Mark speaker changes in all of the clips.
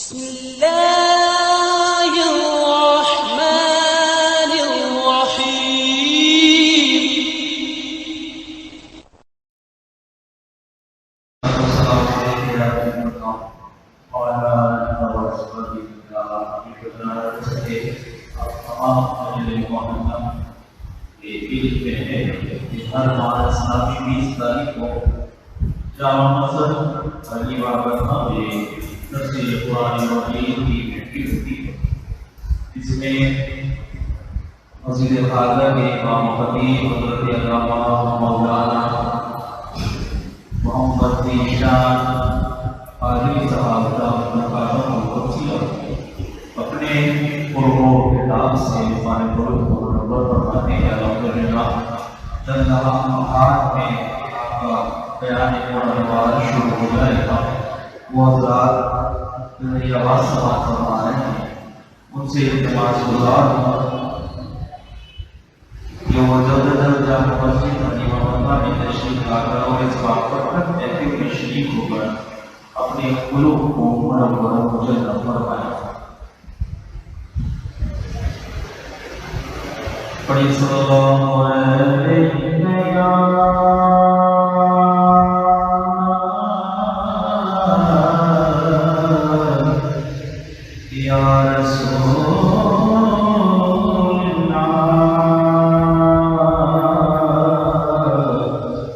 Speaker 1: بسم الله الرحمن الرحيم.
Speaker 2: السلام عليكم ورحمة الله وعلى آله وصحبه ہر ماہ اسلامی 20 تاریخ کو جامع مسجد علی بابا میں تفسیر قرآن مجید کی محفل ہوتی ہے. اس میں مسجد خواجہ کے امام خطیب حضرت علامہ مولانا محمد ذیشان قادری صاحب اپنے قرآن کتاب سے ہمارے قرآن نمبر فرماتے ہیں. الحمدللہ چند لمحات میں آپ کا بیان قرآن مبارک شروع ہو جائے گا. وہ حضرات جو میری آواز سماعت فرما رہے ہیں ان سے التماس گزار ہوں کہ وہ جلد از جلد جامع مسجد علی بابا میں تشریف لا کر اور اس بات پر محفل میں شریک ہو کر اپنے قلوب کو منور و مجلل فرمائیں. پڑھی صلی اللہ علیہ یا رسول اللہ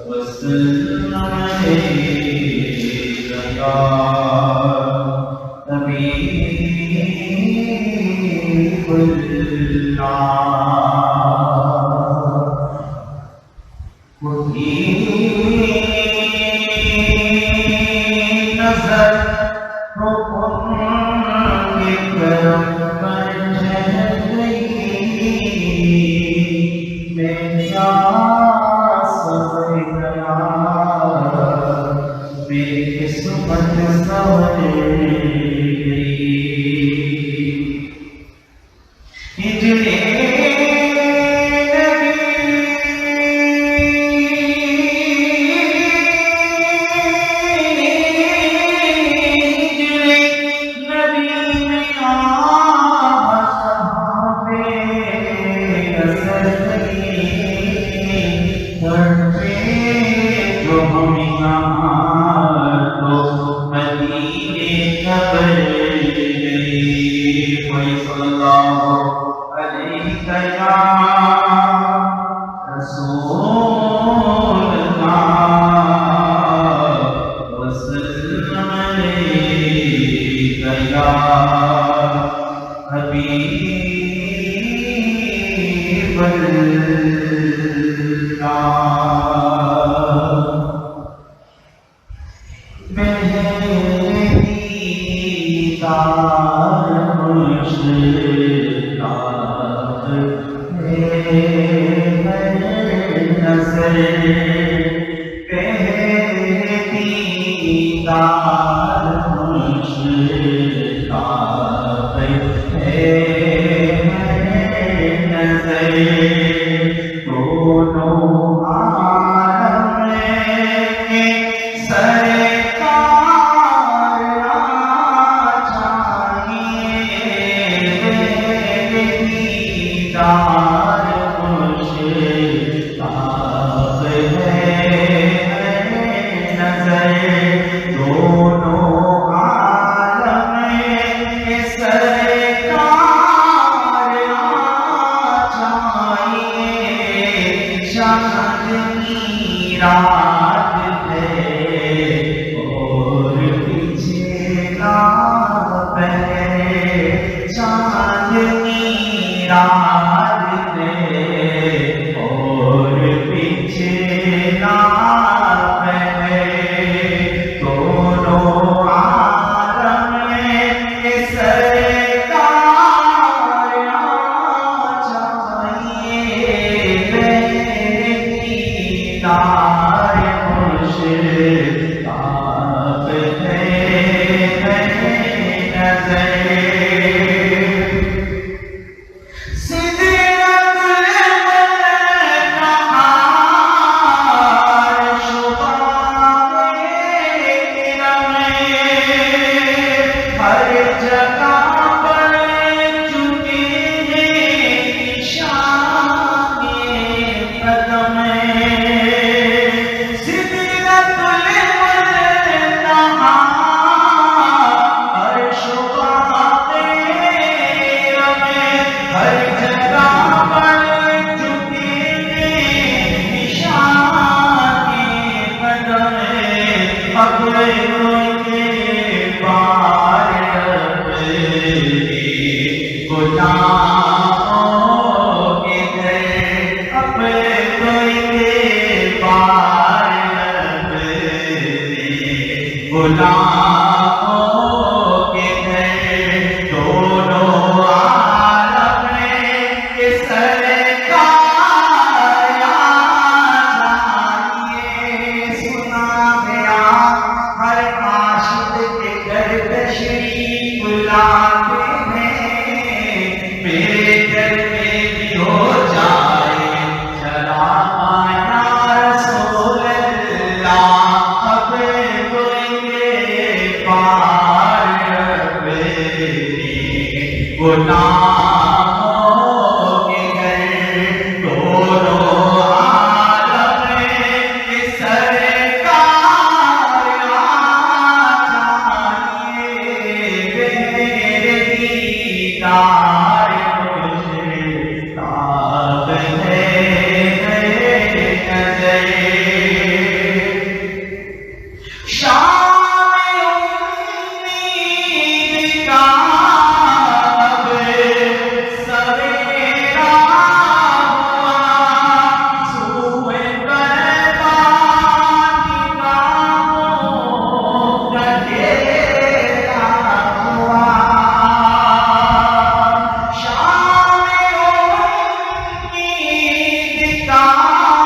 Speaker 2: وسلم علیہ یا حبیب اللہ. اب کے بار گناہوں کے گئے اب کے بار گناہوں کے گئے دونوں عالم کے سرکار جانیے سنا گیا ہر عاشق کے گھر تشریف لاتے ہیں میرے گھر میں بھی ہو جائے چلا آیا رسول اللہ اب گناہوں کے گئے دونوں عالم کے سرکار جانیے میرے دیدار مشتاق ہے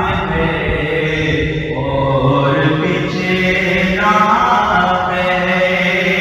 Speaker 2: نظر اور پیچھے نہ رہے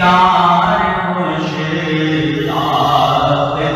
Speaker 2: دیدار مشتاق ہیں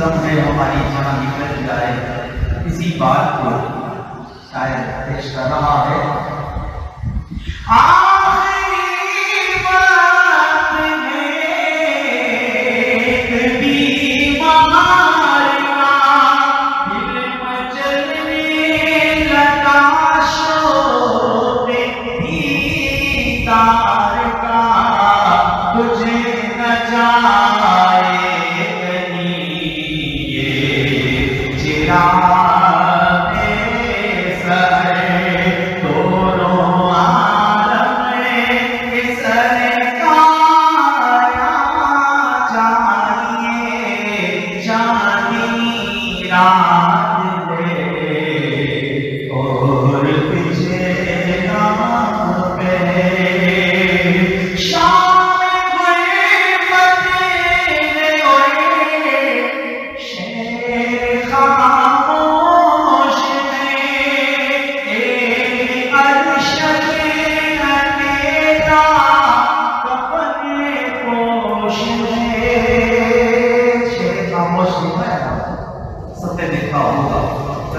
Speaker 2: نظر ہماری جہاں نکل جائے اسی بات کو شاید پیش کر رہا ہے آخری بات میں ایک بیمار کا دل مچلنے لگا شوق دیدار کا تجھے نہ جائے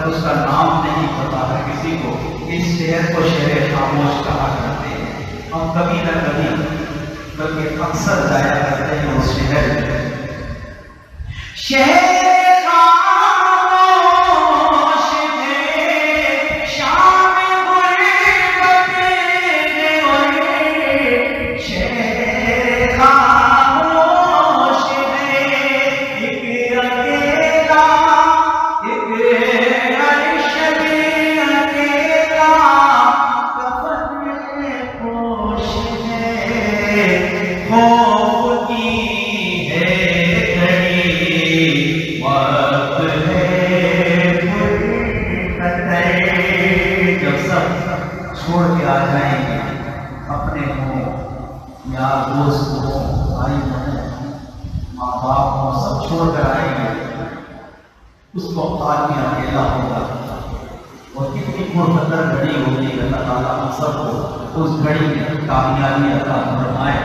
Speaker 2: اس کا نام نہیں پتا ہے کسی کو اس شہر کو شہر خاموش کہا کرتے ہیں ہم کبھی نہ کبھی بلکہ اکثر جایا کرتے ہیں اس شہر میں شہر چھوڑ کے آ جائیں گے اپنے ہوں یار دوست ہوں بھائی بہن ماں باپ ہوں سب چھوڑ کر آئیں گے اس وقت آدمی اکیلا ہوگا اور کتنی پرقدر گھڑی ہوگی اللہ تعالیٰ ہم سب کو اس گھڑی میں کامیابی عطا فرمائے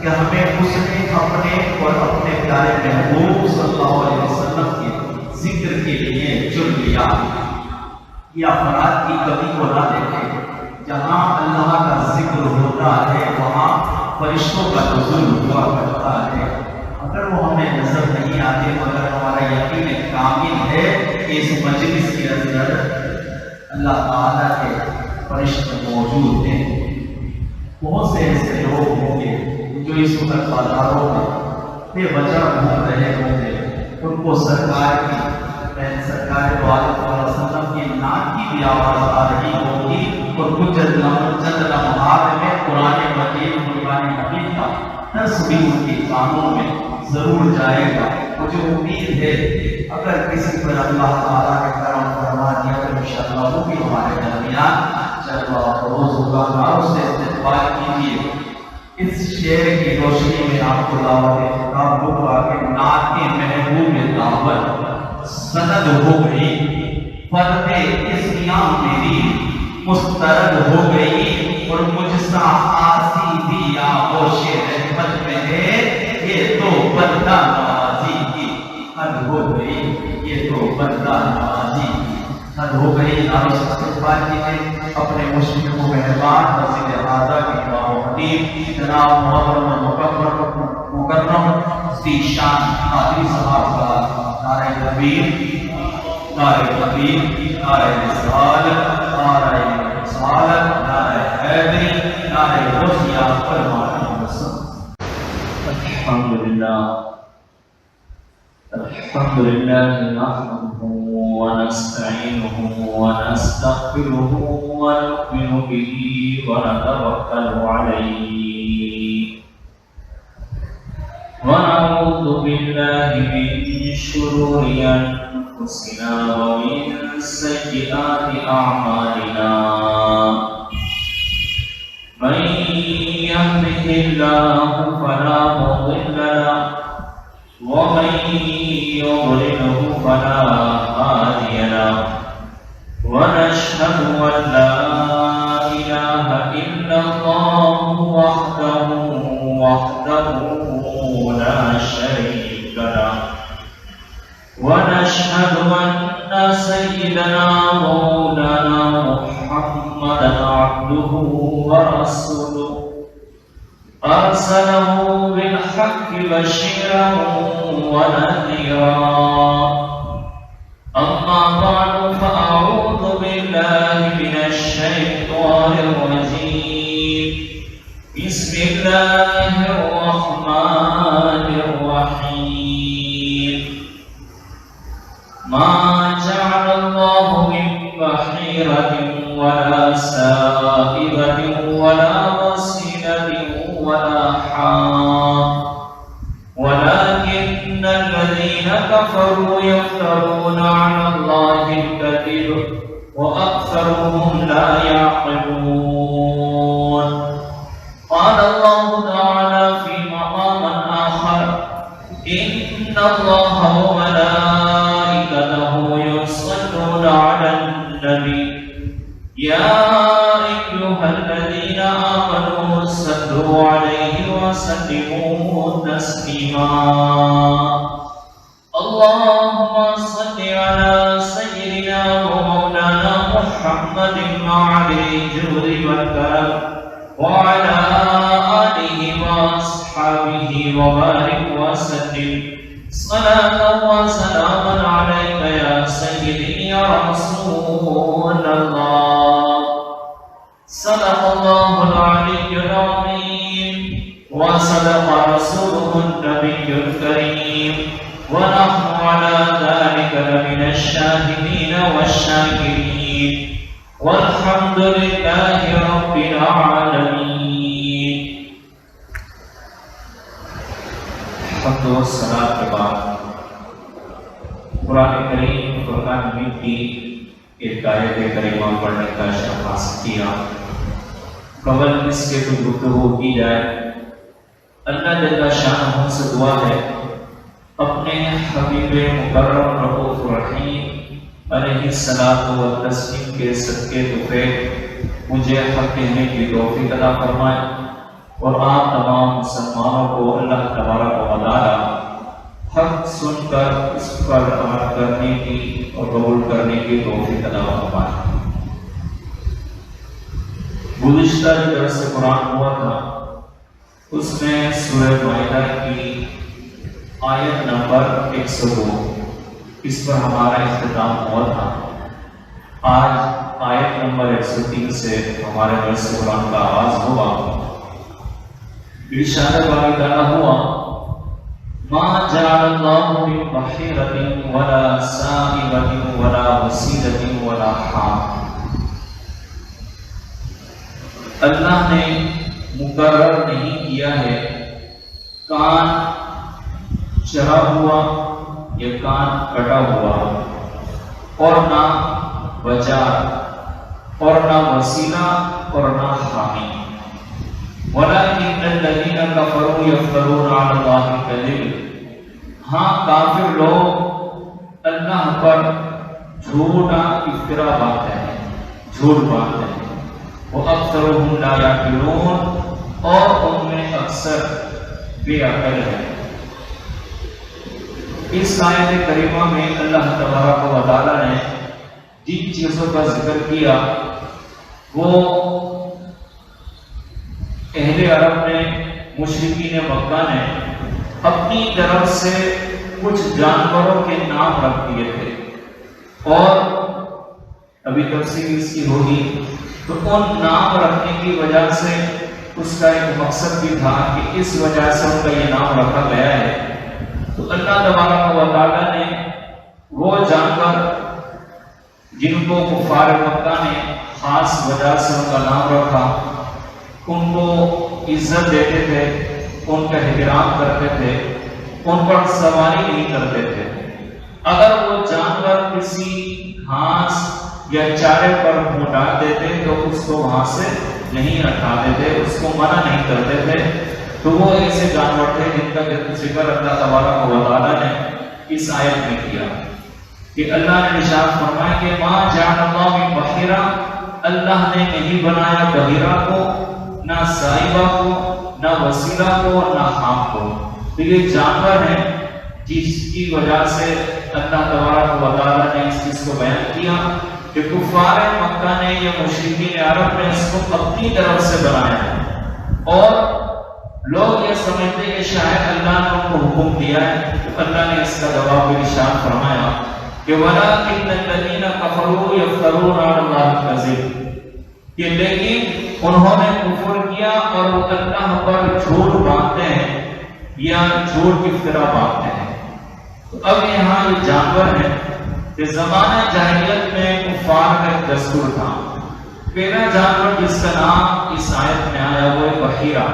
Speaker 2: کہ ہمیں اس نے اپنے اور اپنے پیارے محبوب صلی اللہ علیہ وسلم کے ذکر کے لیے چن لیا. یہ افراد کی کمی کو نہ دیکھیں. جہاں اللہ کا ذکر ہوتا ہے وہاں فرشتوں کا نزول ہوا کرتا ہے۔ اگر وہ ہمیں نظر نہیں آتے مگر ہمارا یقین کامل ہے کہ اس مجلس کے اندر اللہ تعالیٰ کے فرشتے موجود ہیں۔ بہت سے ایسے لوگ ہوں گے جو اس وقت بازاروں میں بے وجہ گھوم رہے ہوں گے، ان کو سرکار دو علیہ وسلم کی نعت کی بھی آواز آ رہی ہوگی اور کچھ چند لمحات میں قرآن مجید قرآن حمید کا درس بھی ان کی کانوں میں ضرور جائے گا۔ مجھے امید ہے اگر کسی پر اللہ تعالیٰ نے کرم فرما دیا تو انشاءاللہ وہ بھی ہمارے درمیان چلوا روز ہوگا۔ آپ سے استقبال کیجیے۔ اس شعر کی روشنی میں آپ کو دعوت خطاب ہوگا کہ نعت محبوب دعوت سند ہو گئی، فرد اسمیاں میری مسترد ہو گئی، اور مجھ سا آسی بھی آغوش رحمت میں ہے، یہ تو بندہ نوازی کی حد ہو گئی، یہ تو بندہ نوازی کی حد ہو گئی۔ آپ اس استقبال کیجیے اپنے مشرق و مہربان مسجد اعظم کے امام خطیب جناب محترم مکرم ذیشان قادری صاحب کا نعرہ تکبیر، نعرہ تکبیر، نعرہ رسالت، نعرہ رسالت، نعرہ حیدری، نعرہ غوثیہ فرمانے وسلم۔ الحمدللہ نحمده ونستعينه ونستغفره ونؤمن به ونتوكل عليه ونعوذ بالله من شرور أنفسنا ومن سيئات أعمالنا من يهده الله فلا مضل له ومن يضلله فلا هادي له ونشهد أن لا إله إلا الله وحده لا شريك له ونشهد أن سيدنا مولانا محمدا عبده ورسوله أرسله بالحق بشيرا ونذيرا أما بعد فأعوذ بالله من الشيطان الرجيم بسم الله الرحمن الرحيم ما جعل الله من بحيرة ولا سائبة ولا وسيلة ولا حام ولكن الذين كفروا يفترون على الله الكذب وأكثرهم لا يعقلون قال الله تعالى في مقام آخر إن الله وملائكته يصلون على النبي يا أيها الذين آمنوا صلوا عليه وسلموا تسليما اللهم صل على سيدنا ومولانا محمد معالي الجود والكرم وعلى آله وأصحابه وبارك وسلم صلاة وسلاما عليك يا سيدي يا رسول الله صدق الله العلي العظيم وصدق رسوله النبي الكريم ونحن على ذلك لمن الشاهدين والشاكرين والحمد لله رب العالمين۔ حمد و صلاة کے بعد قرآن کریم فرقان حمید کی ایک آیت کریمہ پڑھنے کا شرف حاصل کیا۔ قبل اس کے تو گفتگو کی جائے، اللہ جل شانہ سے دعا ہے اپنے حبیب مکرم رؤوف رحیم علیہ الصلاۃ والتسلیم کے صدقے تحفے مجھے حق کہنے کی توفیق عطا فرمائے اور آپ تمام مسلمانوں کو اللہ تبارک و تعالی حق سن کر اس پر عمل کرنے کی اور قبول کرنے کی توفیق عطا فرمائے۔ گزشتہ جو درس قرآن ہوا تھا اس میں سورہ مائدہ کی آیت نمبر 102 اس پر ہمارا اختتام ہوا تھا۔ آج آیت نمبر 103 سے ہمارے درس قرآن کا آغاز ہوا۔ ارشاد باری تعالیٰ ہوا ما جعل اللہ من بحیرۃ ولا سائبۃ ولا وسیلۃ ولا حام۔ اللہ نے مقرر نہیں کیا ہے کان چرا ہوا یا کان کٹا ہوا، اور نہ بجار، اور نہ وسیلہ، اور نہ حامی۔ وَلَكِنَّ الَّذِينَ كَفَرُوا يَفْتَرُونَ عَلَى اللَّهِ الْكَذِبَ۔ ہاں کافر لوگ اللہ پر جھوٹا افطرا باندھتے ہیں، جھوٹ باندھتے ہیں۔ وَأَكْثَرُهُمْ لَا يَعْقِلُونَ، اور ان میں اکثر بے عقل ہیں۔ اس آیت کریمہ میں اللہ تبارک و تعالی نے جن چیزوں کا ذکر کیا وہ اہل عرب نے، مشرکین مکہ نے اپنی طرف سے کچھ جانوروں کے نام رکھ دیے تھے، اور ابھی تفصیل اس کی ہوگی۔ تو ان نام رکھنے کی وجہ سے اس کا ایک مقصد بھی تھا کہ اس وجہ سے ان کا یہ نام رکھا گیا ہے۔ تو اللہ تبارک و تعالی نے وہ جانور جن کو کفار مکہ نے خاص وجہ سے ان کا نام رکھا، ان کو عزت دیتے تھے، ان کا احترام کرتے تھے، ان پر سواری نہیں کرتے تھے۔ اگر وہ جانور کسی گھاس یا چارے پر منہ ڈال دیتے تو اس کو وہاں سے نہیں ہٹاتے تھے، اس کو منع نہیں کرتے تھے۔ تو وہ ایسے جانور تھے جن کا ذکر اللہ تبارک و تعالی نے اس آیت میں کیا کہ اللہ نے ارشاد فرمایا کہ ما جعل اللہ من بحیرہ، اللہ نے نہیں بنایا بحیرہ کو، نہ سائبہ کو، نہ وسیلہ کو، نہ حام کو۔ تو یہ جانور ہیں جس کی وجہ سے اللہ تبارک و تعالی نے اس چیز کو بیان کیا کہ کفار مکہ نے یا مشرکین عرب نے اس کو اپنی طرف سے بنایا ہے، اور لوگ یہ سمجھتے کہ شاید اللہ نے ان کو حکم دیا ہے۔ تو اللہ نے اس کا جواب ارشاد فرمایا کہ وَلَكِنَّ الَّذِينَ كَفَرُوا يَفْتَرُونَ عَلَى اللَّهِ الْكَذِبَ، کہ لیکن انہوں نے کفر کیا اور وہ اللہ پر جھوٹ باندھتے ہیں یا جھوٹ کی افطرا باندھتے ہیں۔ تو اب یہاں یہ جانور ہیں کہ زمانہ جاہلیت میں کفار کا ایک دستور تھا۔ پہلا جانور جس کا نام اس آیت میں آیا وہ ہے بحیرہ۔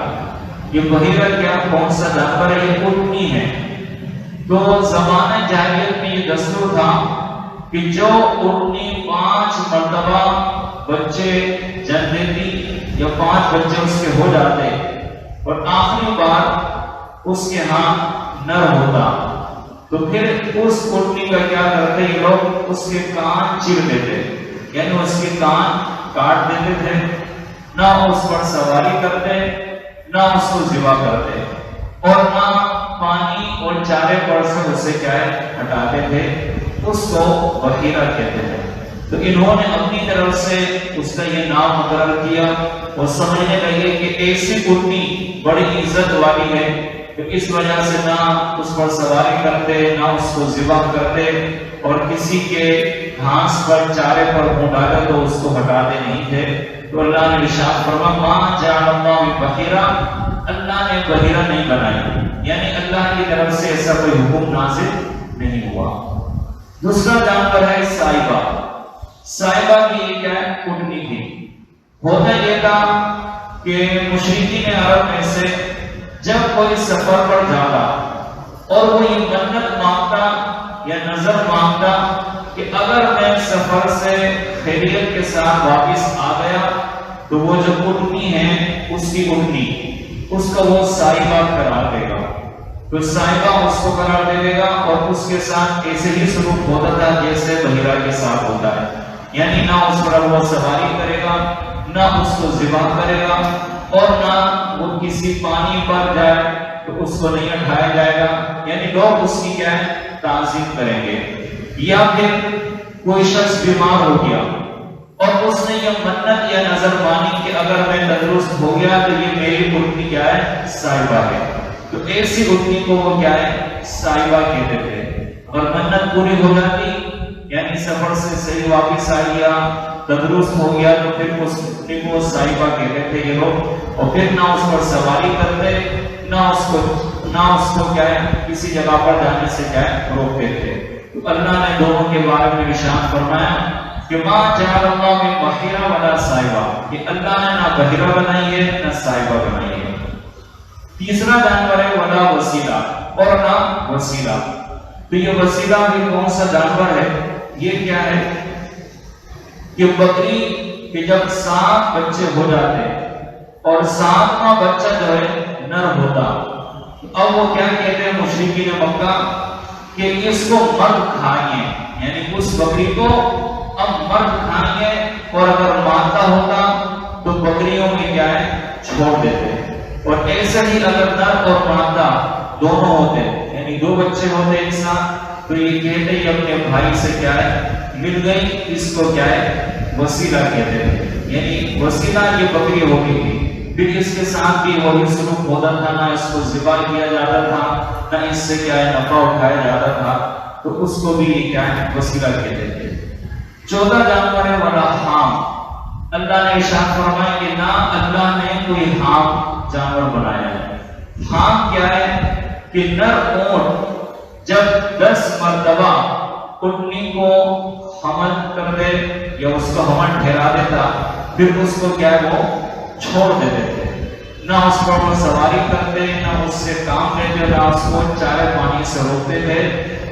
Speaker 2: یہ بحیرہ کیا کون سا جانور ہے؟ یہ اونٹنی ہے۔ تو زمانہ جاہلیت میں یہ دستور تھا کہ جو اونٹنی 5 مرتبہ بچے جن دیتی یا 5 بچے اس کے ہو جاتے اور آخری بار اس کے ہاں نر ہوتا، تو پھر اس اونٹنی کا کیا کرتے یہ لوگ؟ اس کے کان چیر دیتے، یعنی اس کے کان کاٹ دیتے تھے، نہ اس پر سواری کرتے، نہ اس کو ذبح کرتے، اور نہ پانی اور چارے پر سے اسے کیا ہے ہٹاتے تھے۔ اس کو بحیرہ کہتے ہیں۔ تو انہوں نے اپنی طرف سے اس کا یہ نام مقرر کیا، اور سمجھنے لگے کہ ایسی اونٹنی بڑی عزت والی ہے، تو اس وجہ سے نہ اس پر سواری کرتے، نہ اس کو ذبح کرتے، اور کسی کے گھاس پر چارے پر منہ ڈالے تو اس کو ہٹاتے نہیں تھے۔ تو اللہ نے ارشاد فرمایا ما جعل اللہ من بحیرہ، اللہ نے بحیرہ نہیں بنائی، یعنی اللہ کی طرف سے ایسا کوئی حکم نازل نہیں ہوا۔ دوسرا جانور ہے سائبہ۔ سائبہ کی یہ کیا ہے؟ اونٹنی تھی۔ ہوتا یہ تھا کہ مشرکین عرب میں سے جب کوئی سفر پر جاتا اور وہ یہ منت مانگتا یا نظر مانگتا کہ اگر میں سفر سے خیریت کے ساتھ واپس آ گیا تو وہ جو اونٹنی ہے اس کی اونٹنی اس کا وہ سائبہ قرار دے گا، تو سائبہ اس کو قرار دے گا، اور اس کے ساتھ ایسے ہی سلوک ہوتا تھا جیسے بحیرہ کے ساتھ ہوتا ہے، یعنی نہ اس پر وہ سواری کرے گا، نہ اس کو ذبح کرے گا، اور نہ وہ کسی پانی پر جائے تو اس کو نہیں اٹھایا جائے گا، یعنی لوگ اس کی کیا ہے تعظیم کریں گے۔ یا پھر کوئی شخص بیمار ہو گیا
Speaker 3: اور اس نے یہ منت یا نظر مانی کہ اگر میں تندرست ہو گیا تو یہ میری اٹھنی کیا ہے؟ صاحبہ ہے. تو ایسی اٹھنی کو وہ کیا ہے؟ صاحبہ کہتے تھے. اور منت پوری ہو جاتی یعنی سفر سے صحیح واپس آ گیا تندرست ہو گیا تو پھر اس اٹھنی کو صاحبہ کہتے تھے یہ لوگ. اور پھر نہ اس پر سواری کرتے نہ اس کو کیا ہے کسی جگہ پر جانے سے کیا ہے روکتے تھے. تو اللہ نے دونوں کے بارے میں ارشاد فرمایا کہ ما جعل اللہ من بحیرہ ولا صاحبہ کہ اللہ نے نہ بحیرہ بنائی ہے نہ صاحبہ بنائی ہے. تیسرا جانور ہے ولا وسیلہ اور نہ وسیلہ. تو یہ وسیلہ بھی کون سا جانور ہے؟ یہ کیا ہے کہ بکری کے جب 7 بچے ہو جاتے اور 7واں بچہ جو ہے نر ہوتا اب وہ کیا کہتے ہیں مشرکین مکہ کہ اس کو مرد کھائیں یعنی اس بکری کو اب مرد کھائیں اور اگر مادہ ہوتا تو بکریوں میں کیا ہے چھوڑ دیتے. اور ایسے ہی اگر نر اور مادہ دونوں ہوتے یعنی 2 بچے ہوتے ایک ساتھ تو یہ کہتے ہی اپنے بھائی سے کیا ہے مل گئی اس کو کیا ہے وسیلہ کہتے ہیں. یعنی وسیلہ یہ بکری ہوگی تھی پھر اس کے ساتھ بھی وہی سلوک ہوتا تھا نہ اس کو ذبح کیا جاتا تھا نہ اس سے کیا ہے نفع اٹھایا جاتا تھا تو اس کو بھی یہ کیا ہے وسیلہ کہتے تھے. 14 جانور ہے ولا حام. اللہ نے ارشاد فرمایا کہ نہ اللہ نے کوئی حام جانور بنایا ہے. حام کیا ہے کہ نر اونٹ جب 10 مرتبہ اٹھنی کو حمل کر دے یا اس کو حمل ٹھہرا دیتا پھر اس کو کیا ہے وہ چھوڑ دیتے تھے. نہ اس پر وہ سواری کرتے نہ اس سے کام لیتے نہ اس کو چائے پانی سے روکتے تھے.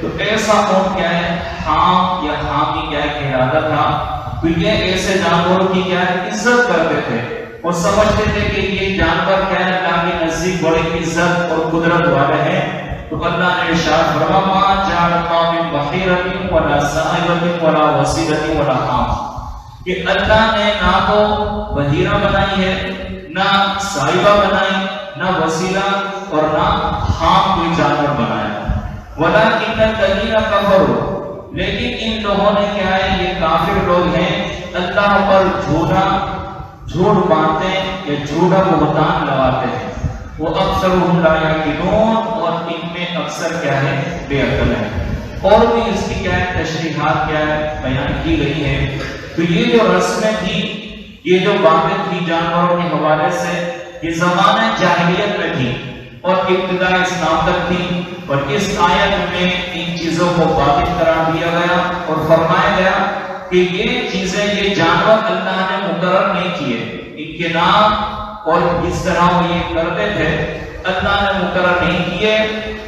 Speaker 3: تو ایسا اونٹ کیا ہے حام یا حامی کیا ہے کہلاتا تھا. تو یہ ایسے جانوروں کی کیا ہے عزت کرتے تھے اور سمجھتے تھے کہ یہ جانور کیا ہے اللہ کے نزدیک بڑی عزت اور قدرت والے ہیں. تو اللہ نے ارشاد فرمایا ما جعل اللہ من بحیرۃ ولا صاحبۃ ولا وسیلۃ ولا حام کہ اللہ نے نہ تو بحیرہ بنائی ہے نہ صاحبہ بنائی نہ وسیلہ اور نہ حام کوئی جانور بنایا. ولکن الذین کفروا لیکن ان لوگوں نے کیا ہے یہ کافر لوگ ہیں اللہ پر جھوٹ باندھتے یا جھوٹا بہتان لگاتے ہیں. وہ اکثرهم لا یعقلون اور ان میں اکثر کیا ہے بے عقل ہیں. اور بھی اس کی کیا ہے تشریحات کیا ہے بیان کی گئی ہے. تو یہ جو رسمیں تھی یہ جو باتیں تھی جانوروں کے حوالے سے یہ زمانہ جاہلیت میں تھی اور ابتدا اسلام تک تھی. اور اس آیت میں ان چیزوں کو باطل قرار دیا گیا اور فرمایا گیا کہ یہ چیزیں یہ جانور اللہ نے مقرر نہیں کیے. ان کے نام اور اس طرح وہ یہ کرتے تھے اللہ نے مقرر نہیں کیے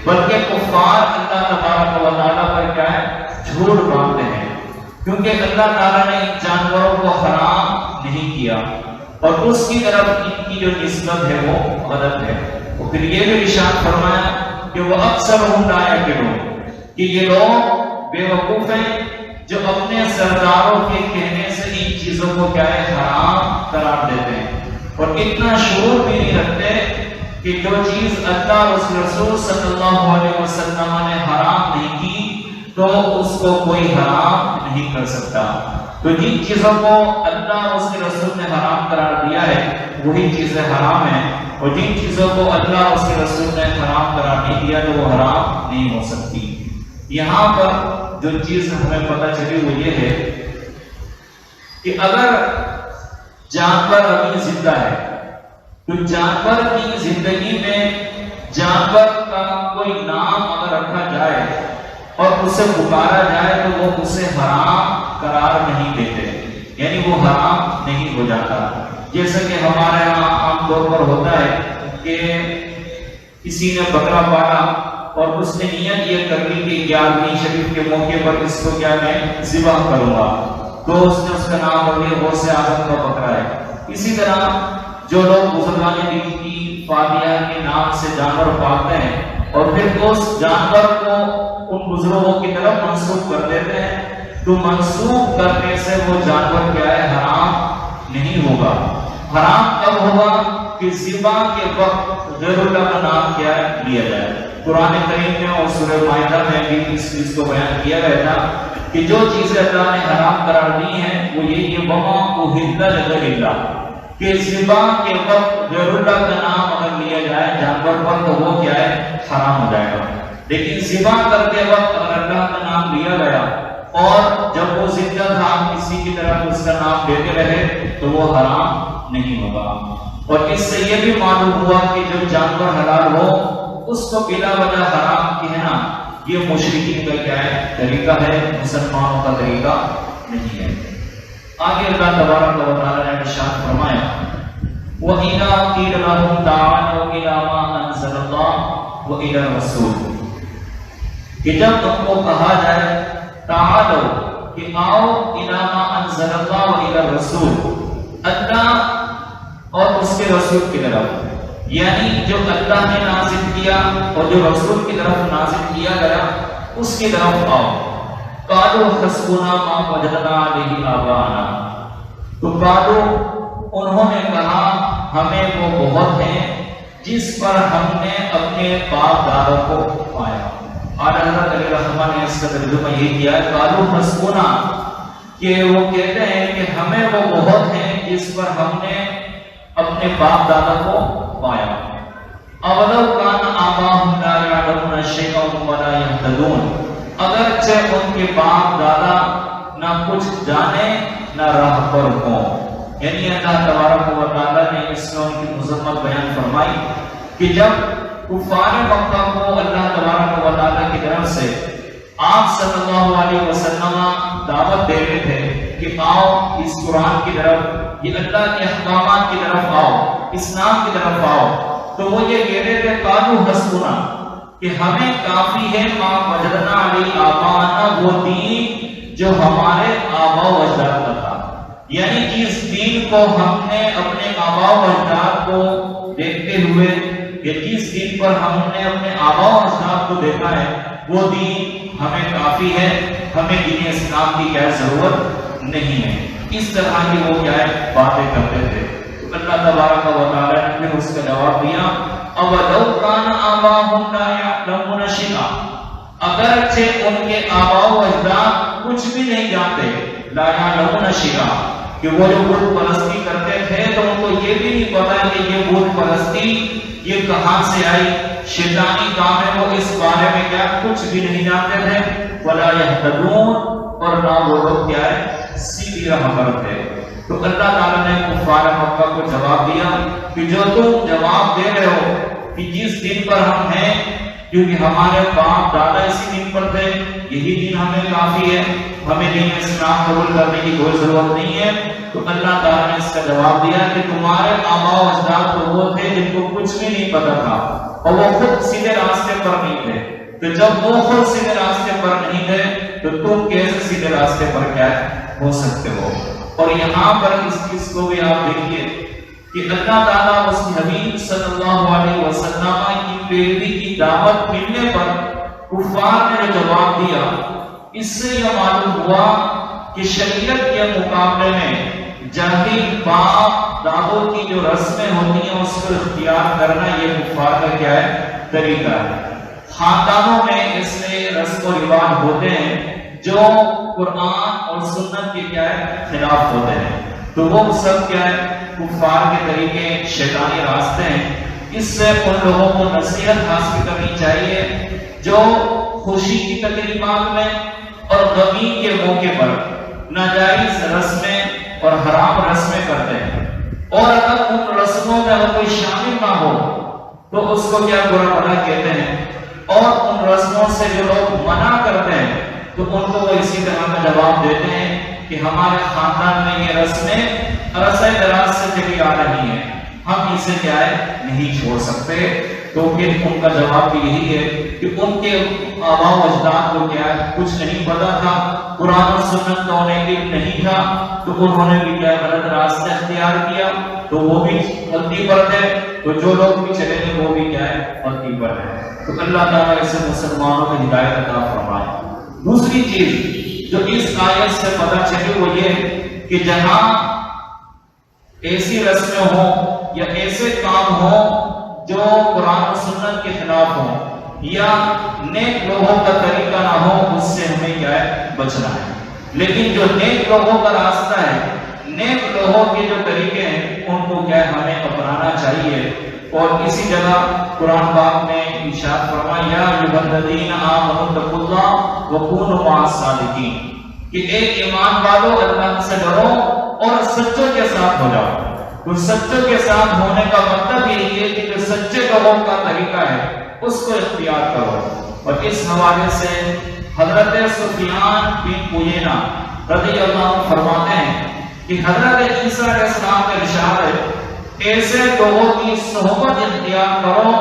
Speaker 3: بلکہ کفار اللہ تبارک و تعالیٰ پر کیا ہے جھوٹ باندھتے ہیں کیونکہ اللہ تعالیٰ نے ان جانوروں کو حرام نہیں کیا اور اس کی طرف ان کی جو نسبت ہے وہ غلط ہے. اور پھر یہ بھی ارشاد فرمایا کہ وہ اکثرهم لا یعقلون کہ یہ لوگ بے وقوف ہیں جو اپنے سرداروں کے کہنے سے ان چیزوں کو کیا ہے حرام قرار دیتے ہیں اور اتنا شعور بھی نہیں رکھتے کہ جو چیز اللہ اور اس رسول صلی اللہ علیہ وسلم نے حرام نہیں کی تو اس کو کوئی حرام نہیں کر سکتا. تو جن چیزوں کو اللہ اور اس کے رسول نے حرام قرار دیا ہے وہی چیزیں حرام ہیں اور جن چیزوں کو اللہ اور اس کے رسول نے حرام قرار نہیں دیا تو وہ حرام نہیں ہو سکتی. یہاں پر جو چیز ہمیں پتہ چلی وہ یہ ہے کہ اگر جانور ابھی زندہ ہے تو جانور کی زندگی میں جانور کا کوئی نام اگر رکھا جائے اور اسے پکارا جائے تو وہ اسے حرام قرار نہیں دیتے یعنی وہ حرام نہیں ہو جاتا. جیسا کہ ہمارے یہاں عام طور پر ہوتا ہے کہ کسی نے بکرا پالا اور اس نے نیت یہ کر لی کہ 11ویں شریف کے موقع پر اس کو کیا میں ذبح کروں گا تو اس نے اس کا نام رکھ لیا غوث اعظم کا بکرا ہے. اسی طرح جو لوگ بزرگان دین کی فاتحہ کے نام سے جانور پالتے ہیں اور پھر اس جانور کو ان بزرگوں کی طرف منسوخ کر دیتے ہیں تو منسوخ کرنے سے وہ جانور کیا ہے حرام نہیں ہوگا. حرام کب ہوگا کہ ذبح کے وقت غیر اللہ کا نام کیا ہے لیا جائے. قرآن کریم میں اور سورہ مائدہ میں بھی اس چیز کو بیان کیا گیا تھا کہ جو چیزیں اللہ نے حرام قرار دی ہیں وہ یہ کہ وما اہل لغیر اللہ، کہ ذبح کے وقت غیر اللہ کا نام اگر لیا جائے جانور پر تو وہ کیا ہے حرام ہو جائے گا، لیکن ذبح کرتے وقت اگر اللہ کا نام لیا گیا اور جب وہ زندہ تھا کسی کی طرف اس کا نام لیتے رہے تو وہ حرام نہیں ہوگا۔ اور اس سے یہ بھی معلوم ہوا کہ جو جانور حلال ہو اس کو بلا وجہ حرام کہنا یہ مشرکین کا کیا ہے طریقہ ہے، مسلمانوں کا طریقہ نہیں ہے۔ آگے اللہ تبارک و تعالی نے ارشاد فرمایا وَإِذَا قِيلَ لَهُمْ تَعَالَوْا إِلَىٰ مَا أَنزَلَ اللَّهُ وَإِلَى الرَّسُولِ، کہ جب تم کو کہا جائے تعالو کہ آؤ إِلَىٰ مَا أَنزَلَ اللَّهُ وَإِلَى الرَّسُولِ، اللہ اور اس کے رسول کی طرف، یعنی جو اللہ نے نازل کیا اور جو رسول کی طرف نازل کیا گیا اس کی طرف آؤ۔ قالوا حسبنا ما وجدنا علیہ آباءنا، تو قالوا انہوں نے کہا ہمیں وہ بہت ہیں جس پر ہم نے اپنے باپ دادا کو پایا۔ اور حضرت علی رحمہ نے اس کا ترجمہ یہ کیا ہے قالوا حسبنا، کہ وہ کہتے ہیں کہ ہمیں وہ بہت ہیں جس پر ہم نے اپنے باپ دادا کو پایا۔ اولو کان آباؤہم لا یعلمون شیئا ولا یہتدون، اگرچہ ان کے باپ دادا نہ کچھ جانے نہ راہ پر ہوں، یعنی اللہ تبارک و تعالی نے اس میں ان کی مذمت بیان فرمائی کہ جب کفار مکہ کو اللہ تبارک و تعالی کی طرف سے آپ صلی اللہ علیہ وسلم دعوت دے رہے تھے کہ آؤ اس قرآن کی طرف، یہ اللہ کے احکامات کی طرف آؤ، اسلام کی طرف آؤ، تو وہ یہ کہہ رہے تھے قالوا حسبنا، کہ ہمیں کافی ہے ما وجدنا علیہ آباءنا، وہ دین جو ہمارے آباء و اجداد کا تھا، یعنی جس دین کو ہم نے اپنے آباء و اجداد کو دیکھتے ہوئے یا جس دین پر ہم نے اپنے آباء و اجداد کو دیکھا ہے وہ دین ہمیں کافی ہے، ہمیں دین اسلام کی کیا ضرورت نہیں ہے۔ اس طرح کی وہ کیا ہے باتیں کرتے تھے۔ تو اللہ تبارک و تعالی نے پھر اس کا جواب دیا اولو کان آباؤہم لا یعلمون شیئا، اگرچہ ان کے آباء و اجداد کچھ بھی نہیں جانتے، لا یعلمون شیئا، کہ وہ جو بت پرستی کرتے تھے تو ان کو یہ بھی نہیں پتا کہ یہ بت پرستی یہ کہاں سے آئی، شیطانی کام ہے، وہ اس بارے میں کیا کچھ بھی نہیں جانتے تھے، ولا یہتدون، اور نہ وہ لوگ کیا ہے سیدھی راہ پر تھے۔ تو اللہ تعالیٰ نے کفار مکہ کو جواب دیا کہ جو تم جواب دے رہے ہو کہ جس دن پر ہم ہیں، کیونکہ ہمارے باپ دادا اسی دن پر تھے، یہی دن ہمیں کافی ہے، ہمیں دین اسلام قبول کرنے کی کوئی ضرورت نہیں ہے، تو اللہ تعالیٰ نے اس کا جواب دیا کہ تمہارے آباء و اجداد تو وہ تھے جن کو کچھ بھی نہیں پتا تھا اور وہ خود سیدھے راستے پر نہیں تھے، تو جب وہ خود سیدھے راستے پر نہیں تھے تو تم کیسے سیدھے راستے پر کیا ہو سکتے ہو؟ اور یہاں پر اس چیز کو بھی آپ دیکھیے کہ اللہ تعالیٰ اس حبیب صلی اللہ علیہ وسلم کی پیروی کی دعوت ملنے پر کفار نے جو جواب دیا، اس سے یہ معلوم ہوا کہ شریعت کے مقابلے میں جاہل باپ دادوں کی جو رسمیں ہوتی ہیں اس کو اختیار کرنا یہ کفار کا کیا ہے طریقہ ہے۔ خاندانوں میں ایسے رسم و رواج ہوتے ہیں جو قرآن اور سنت کے کیا ہے خلاف ہوتے ہیں، تو وہ سب کیا ہے کفار کے طریقے شیطانی راستے ہیں۔ اس سے ان لوگوں کو نصیحت حاصل کرنی چاہیے جو خوشی کی تقریبات میں اور غمی کے موقع پر ناجائز رسمیں اور حرام رسمیں کرتے ہیں، اور اگر ان رسموں میں اگر کوئی شامل نہ ہو تو اس کو کیا برا بھلا کہتے ہیں، اور ان رسموں سے جو لوگ منع کرتے ہیں تو ان کو وہ اسی طرح کا جواب دیتے ہیں کہ ہمارے خاندان میں یہ رسمیں عرصہ دراز سے چلی آ رہی ہیں، ہم اسے کیا ہے نہیں چھوڑ سکتے۔ تو پھر ان کا جواب بھی یہی ہے کہ ان کے آباء و اجداد کو کیا ہے کچھ نہیں پتا تھا، قرآن اور سنت کا انہیں علم نہیں تھا، تو انہوں نے بھی کیا غلط راستہ اختیار کیا، تو وہ بھی غلطی پر تھے، تو جو لوگ بھی چلے گئے وہ بھی کیا ہے غلطی پر ہے۔ تو اللہ تعالیٰ اسے مسلمانوں کو ہدایت عطا فرمائے۔ دوسری چیز جو اس آیت سے پتہ چلی وہ یہ کہ جہاں ایسی رسمیں ہوں یا ایسے کام ہوں جو قرآن و سنت کے خلاف ہوں یا نیک لوگوں کا طریقہ نہ ہو، اس سے ہمیں کیا ہے بچنا ہے۔ لیکن جو نیک لوگوں کا راستہ ہے، نیک لوگوں کے جو طریقے ہیں، ان کو کیا ہے ہمیں اپنانا چاہیے۔ اور اسی جگہ قرآن پاک میں ارشاد فرمایا یا ایھا الذین آمنوا اتقوا اللہ وکونوا مع الصادقین، کہ اے ایمان والو اللہ سے ڈرو اور سچوں کے ساتھ ہو جاؤ۔ تو سچوں کے ساتھ ہونے کا مطلب یہی ہے کہ جو سچے لوگوں کا طریقہ ہے اس کو اختیار کرو۔ اور اس حوالے سے حضرت سفیان بن عیینہ رضی اللہ عنہ فرماتے ہیں کہ حضرت عیسیٰ علیہ السلام کا ارشاد ہے ایسے لوگوں کی صحبت اختیار کرو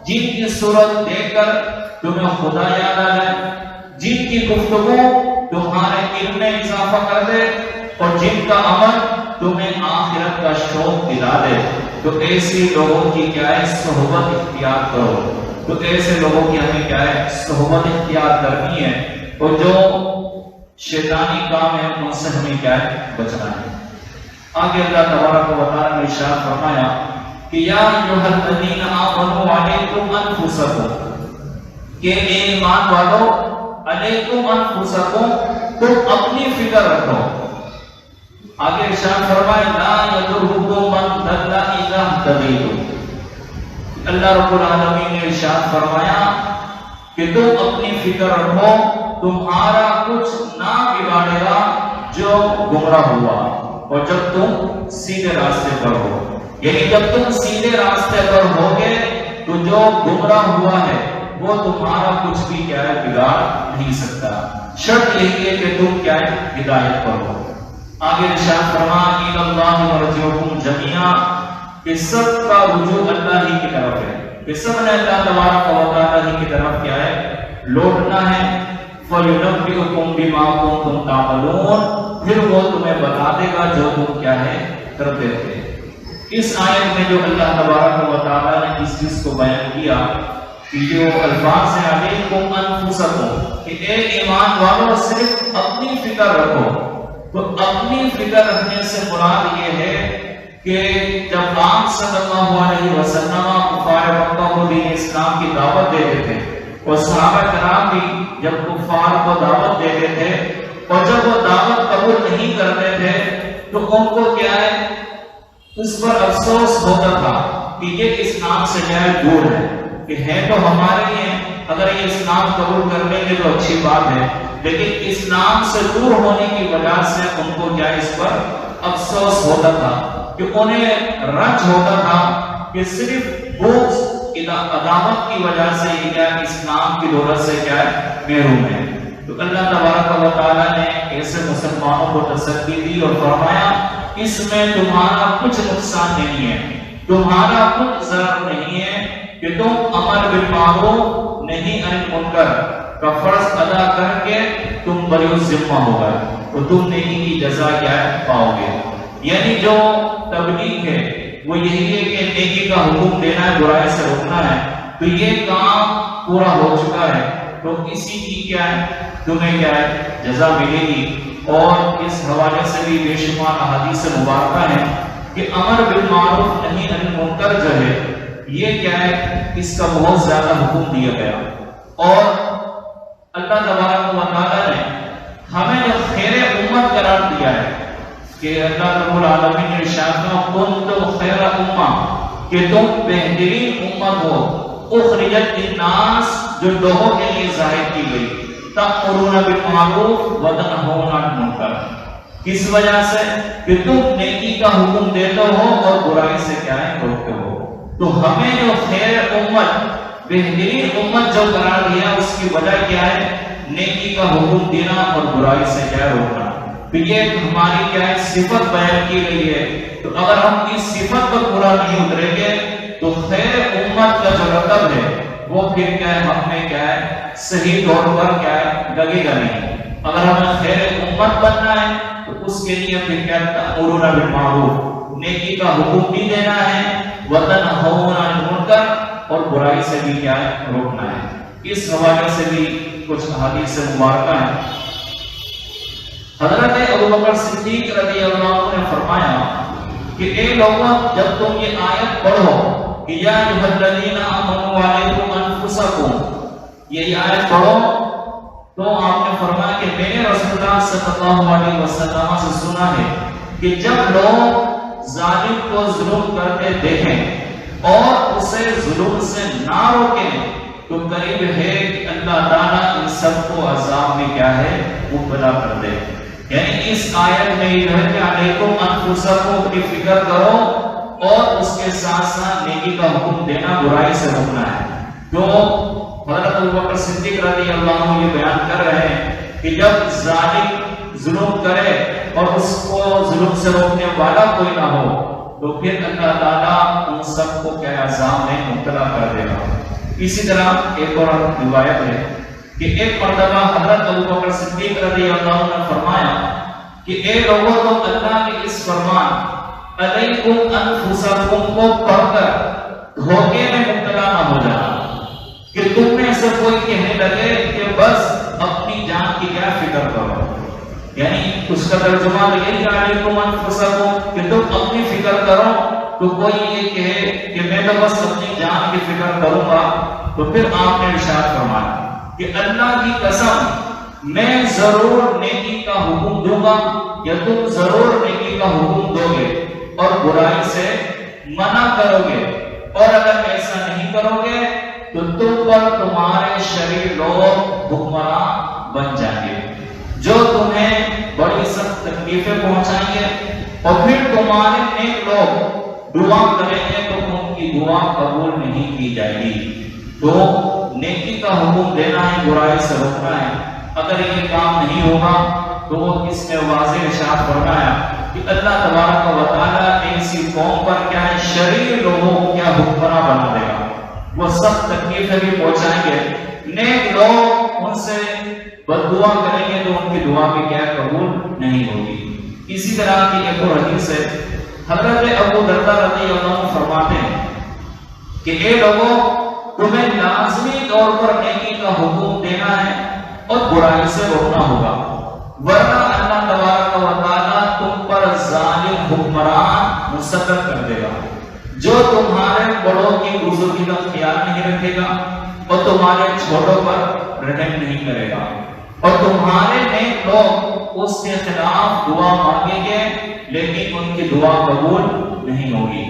Speaker 3: جن کی صورت دیکھ کر تمہیں خدا یاد آ جائے، جن کی گفتگو تمہارے علم میں اضافہ کر دے، اور جن کا عمل تمہیں آخرت کا شوق دلا دے۔ تو ایسی لوگوں کی کیا ہے صحبت اختیار کرو۔ تو ایسے لوگوں کی ہمیں کیا ہے صحبت اختیار کرنی ہے، اور جو شیطانی کام ہے ان سے ہمیں کیا ہے بچنا ہے۔ آگے اللہ تبارک و تعالی نے ارشاد فرمایا کہ یا ایھا الذین آمنوا علیکم انفسکم، کہ اے ایمان والو علیکم انفسکم، تم اپنی فکر رکھو۔ آگے ارشاد فرمایا لا یضرکم من ضل اذا اهتدیتم، اللہ رب العالمین نے ارشاد فرمایا کہ تم اپنی فکر رکھو، تمہارا کچھ نہ بگاڑے گا جو گمراہ ہوا، اور جب تم سیدھے راستے پر ہو، یعنی جب تم سیدھے راستے پر ہوگے تو جو گمراہ ہوا ہے وہ تمہارا کچھ بھی کیا ہے بگاڑ نہیں سکتا۔ شرط یہی ہے کہ تم کیا ہے ہدایت پر ہو۔ آگے ارشاد فرمایا الی اللہ مرجعکم جمیعا، کہ سب کا رجوع اللہ ہی کی طرف ہے، کہ سب نے اللہ تبارک و تعالی ہی کی طرف کیا ہے لوٹنا ہے۔ فَيُنَبِّئُكُم بِمَا كُنتُمْ تَعْمَلُونَ، پھر وہ تمہیں بتا دے گا جو تم کیا ہے کرتے تھے۔ اس آیت میں جو اللہ تبارک و تعالی نے اس چیز کو بیان کیا کہ جو الفاظ ہیں علیکم انفسکم، کہ اے ایمان والو صرف اپنی فکر رکھو۔ تو اپنی فکر رکھنے سے مراد یہ ہے کہ جب آپ صلی اللہ علیہ وسلم کفار مکہ کو دین اسلام کی دعوت دیتے تھے، اور صحابہ کرام بھی جب کفار کو دعوت دیتے تھے، اور جب وہ دعوت قبول نہیں کرتے تھے تو ان کو کیا ہے اس پر افسوس ہوتا تھا کہ یہ اسلام سے کیا ہے دور ہے، کہ ہے تو ہمارے لیے اگر یہ اسلام قبول کر لیں گے تو اچھی بات ہے، لیکن اسلام سے دور ہونے کی وجہ سے ان کو کیا اس پر افسوس ہوتا تھا، کہ انہیں رنج ہوتا تھا کہ صرف بغض عداوت کی وجہ سے یہ کیا اسلام کی دولت سے کیا محروم ہے۔ تو اللہ تبارک و تعالیٰ نے ایسے مسلمانوں کو تسلی دی اور فرمایا اس میں تمہارا کچھ نقصان نہیں ہے، تمہارا کچھ ضرر نہیں ہے کہ تم امر بالمعروف نہی عن المنکر کا فرض ادا کر کے تم بری الذمہ ہو گئے تو تم نیکی کی جزا کیا پاؤ گے۔ یعنی جو تبلیغ ہے وہ یہی ہے کہ نیکی کا حکم دینا ہے، برائی سے روکنا ہے، تو یہ کام پورا ہو چکا ہے، تو اسی کی کیا ہے تمہیں کیا ہے جزا ملے گی۔ اور اس حوالے سے بھی بے شمار احادیث مبارکہ ہیں کہ امر بالمعروف نہی عن المنکر جو ہے یہ کیا ہے اس کا بہت زیادہ حکم دیا گیا، اور اللہ تبارک و تعالی نے ہمیں جو خیر امت قرار دیا ہے کہ اللہ رب العالمین نے ارشاد کیا کنتم خیر امہ، کہ تم بہترین امت ہو اخرجت للناس، جو لوگوں کے لیے ظاہر کی گئی، تأمرون بالمعروف وتنہون عن المنکر، کس وجہ سے کہ تم نیکی کا حکم دیتے ہو اور برائی سے کیا ہے روکتے ہو۔ تو ہمیں جو خیر امت بہترین امت جو قرار دیا اس کی وجہ کیا ہے نیکی کا حکم دینا اور برائی سے کیا روکنا۔ تو یہ ہماری کیا ہے صفت بیان کی گئی ہے، تو اگر ہم اس صفت پر پورا نہیں اتریں گے تو خیر امت کا جو رتب ہے وہ پھر کیا ہے ہم میں کیا ہے صحیح طور پر کیا ہے لگے گا نہیں۔ اگر ہمیں خیر امت بننا ہے تو اس کے لیے پھر کیا تأمرون بالمعروف، نیکی کا حکم بھی دینا ہے، وتنہون عن المنکر، اور برائی سے بھی کیا ہے روکنا ہے۔ اس حوالے سے بھی کچھ احادیث مبارکہ ہیں۔ حضرت ابوبکر صدیق رضی اللہ عنہ نے فرمایا کہ اے لوگوں جب تم یہ آیت پڑھو کہ یا ایھا الذین آمنوا علیکم انفسکم یہی آیت پڑھو تو آپ نے فرمایا کہ میں نے رسول اللہ صلی اللہ علیہ وسلم سے سنا ہے کہ جب لوگ ظالم کو ظلم کرتے دیکھیں اور اسے ظلم سے نہ روکیں تو قریب ہے کہ اللہ تعالیٰ ان سب کو عذاب میں کیا ہے مبتلا کر دے. یعنی اس آیت میں یہ ہے کہ علیکم انفسکم کی فکر کرو اور اس کے ساتھ ساتھ نیکی کا حکم دینا، برائی سے روکنا ہے. تو حضرت ابوبکر صدیق رضی اللہ عنہ یہ بیان کر رہے ہیں کہ جب ظالم ظلم کرے اور اس کو ظلم سے روکنے والا کوئی نہ ہو تو پھر اللہ تعالیٰ ان سب کو کیا عذاب میں مبتلا کر دے گا. اسی طرح ایک اور روایت ہے کہ ایک مرتبہ حضرت ابوبکر صدیق رضی اللہ عنہ نے فرمایا کہ اے لوگوں، تم اللہ کے اس فرمان علیکم انفسکم کو پڑھ کر دھوکے میں مبتلا نہ ہو جانا کہ تم میں سے کوئی کہنے لگے کہ بس اپنی جان کی کیا فکر کرو. یعنی اس کا ترجمہ یہی کہ علیکم انفسکم کہ تم اپنی فکر کرو. تو کوئی یہ کہے کہ میں تو بس اپنی جان کی فکر کروں گا تو پھر آپ نے ارشاد فرمایا کہ اللہ کی قسم میں ضرور نیکی کا حکم دوں گا یا تم ضرور نیکی کا حکم دو گے اور برائی سے منع کرو گے، اور اگر ایسا نہیں کرو گے تو تم پر تمہارے شرعی لوگ حکمران بن جائیں گے جو تمہیں بڑی سخت تکلیفیں پہنچائیں گے، اور پھر تمہارے نیک لوگ دعا کریں گے تو ان کی دعا قبول نہیں کی جائے گی. تو نیکی کا حکم دینا ہے، برائی سے روکنا ہے. اگر یہ کام نہیں ہوگا تو وہ اس میں واضح ارشاد فرمایا کہ اللہ تبارک و تعالیٰ ایسی قوم پر کیا ہے شرعی لوگوں کو کیا حکمراں بنا دے گا. وہ سخت تکلیفیں بھی پہنچائیں گے، نیک لوگ ان سے بد دعا کریں گے تو ان کی دعا بھی کیا قبول نہیں ہوگی. اسی طرح کی ایک اور حدیث ہے، حضرت ابو درداء رضی اللہ عنہ فرماتے ہیں کہ اے لوگوں، تمہیں لازمی طور پر نیکی کا حکم دینا ہے اور برائی سے روکنا ہوگا، ورنہ اللہ تبارک و تعالیٰ تم پر ظالم حکمران مسلط کر دے گا جو تمہارے بڑوں کی بزرگی کا خیال نہیں رکھے گا اور تمہارے چھوٹوں پر رحم نہیں کرے گا، اور تمہارے نیک لوگ اس کے خلاف دعا مانگیں گے لیکن ان کی دعا قبول نہیں ہوگی،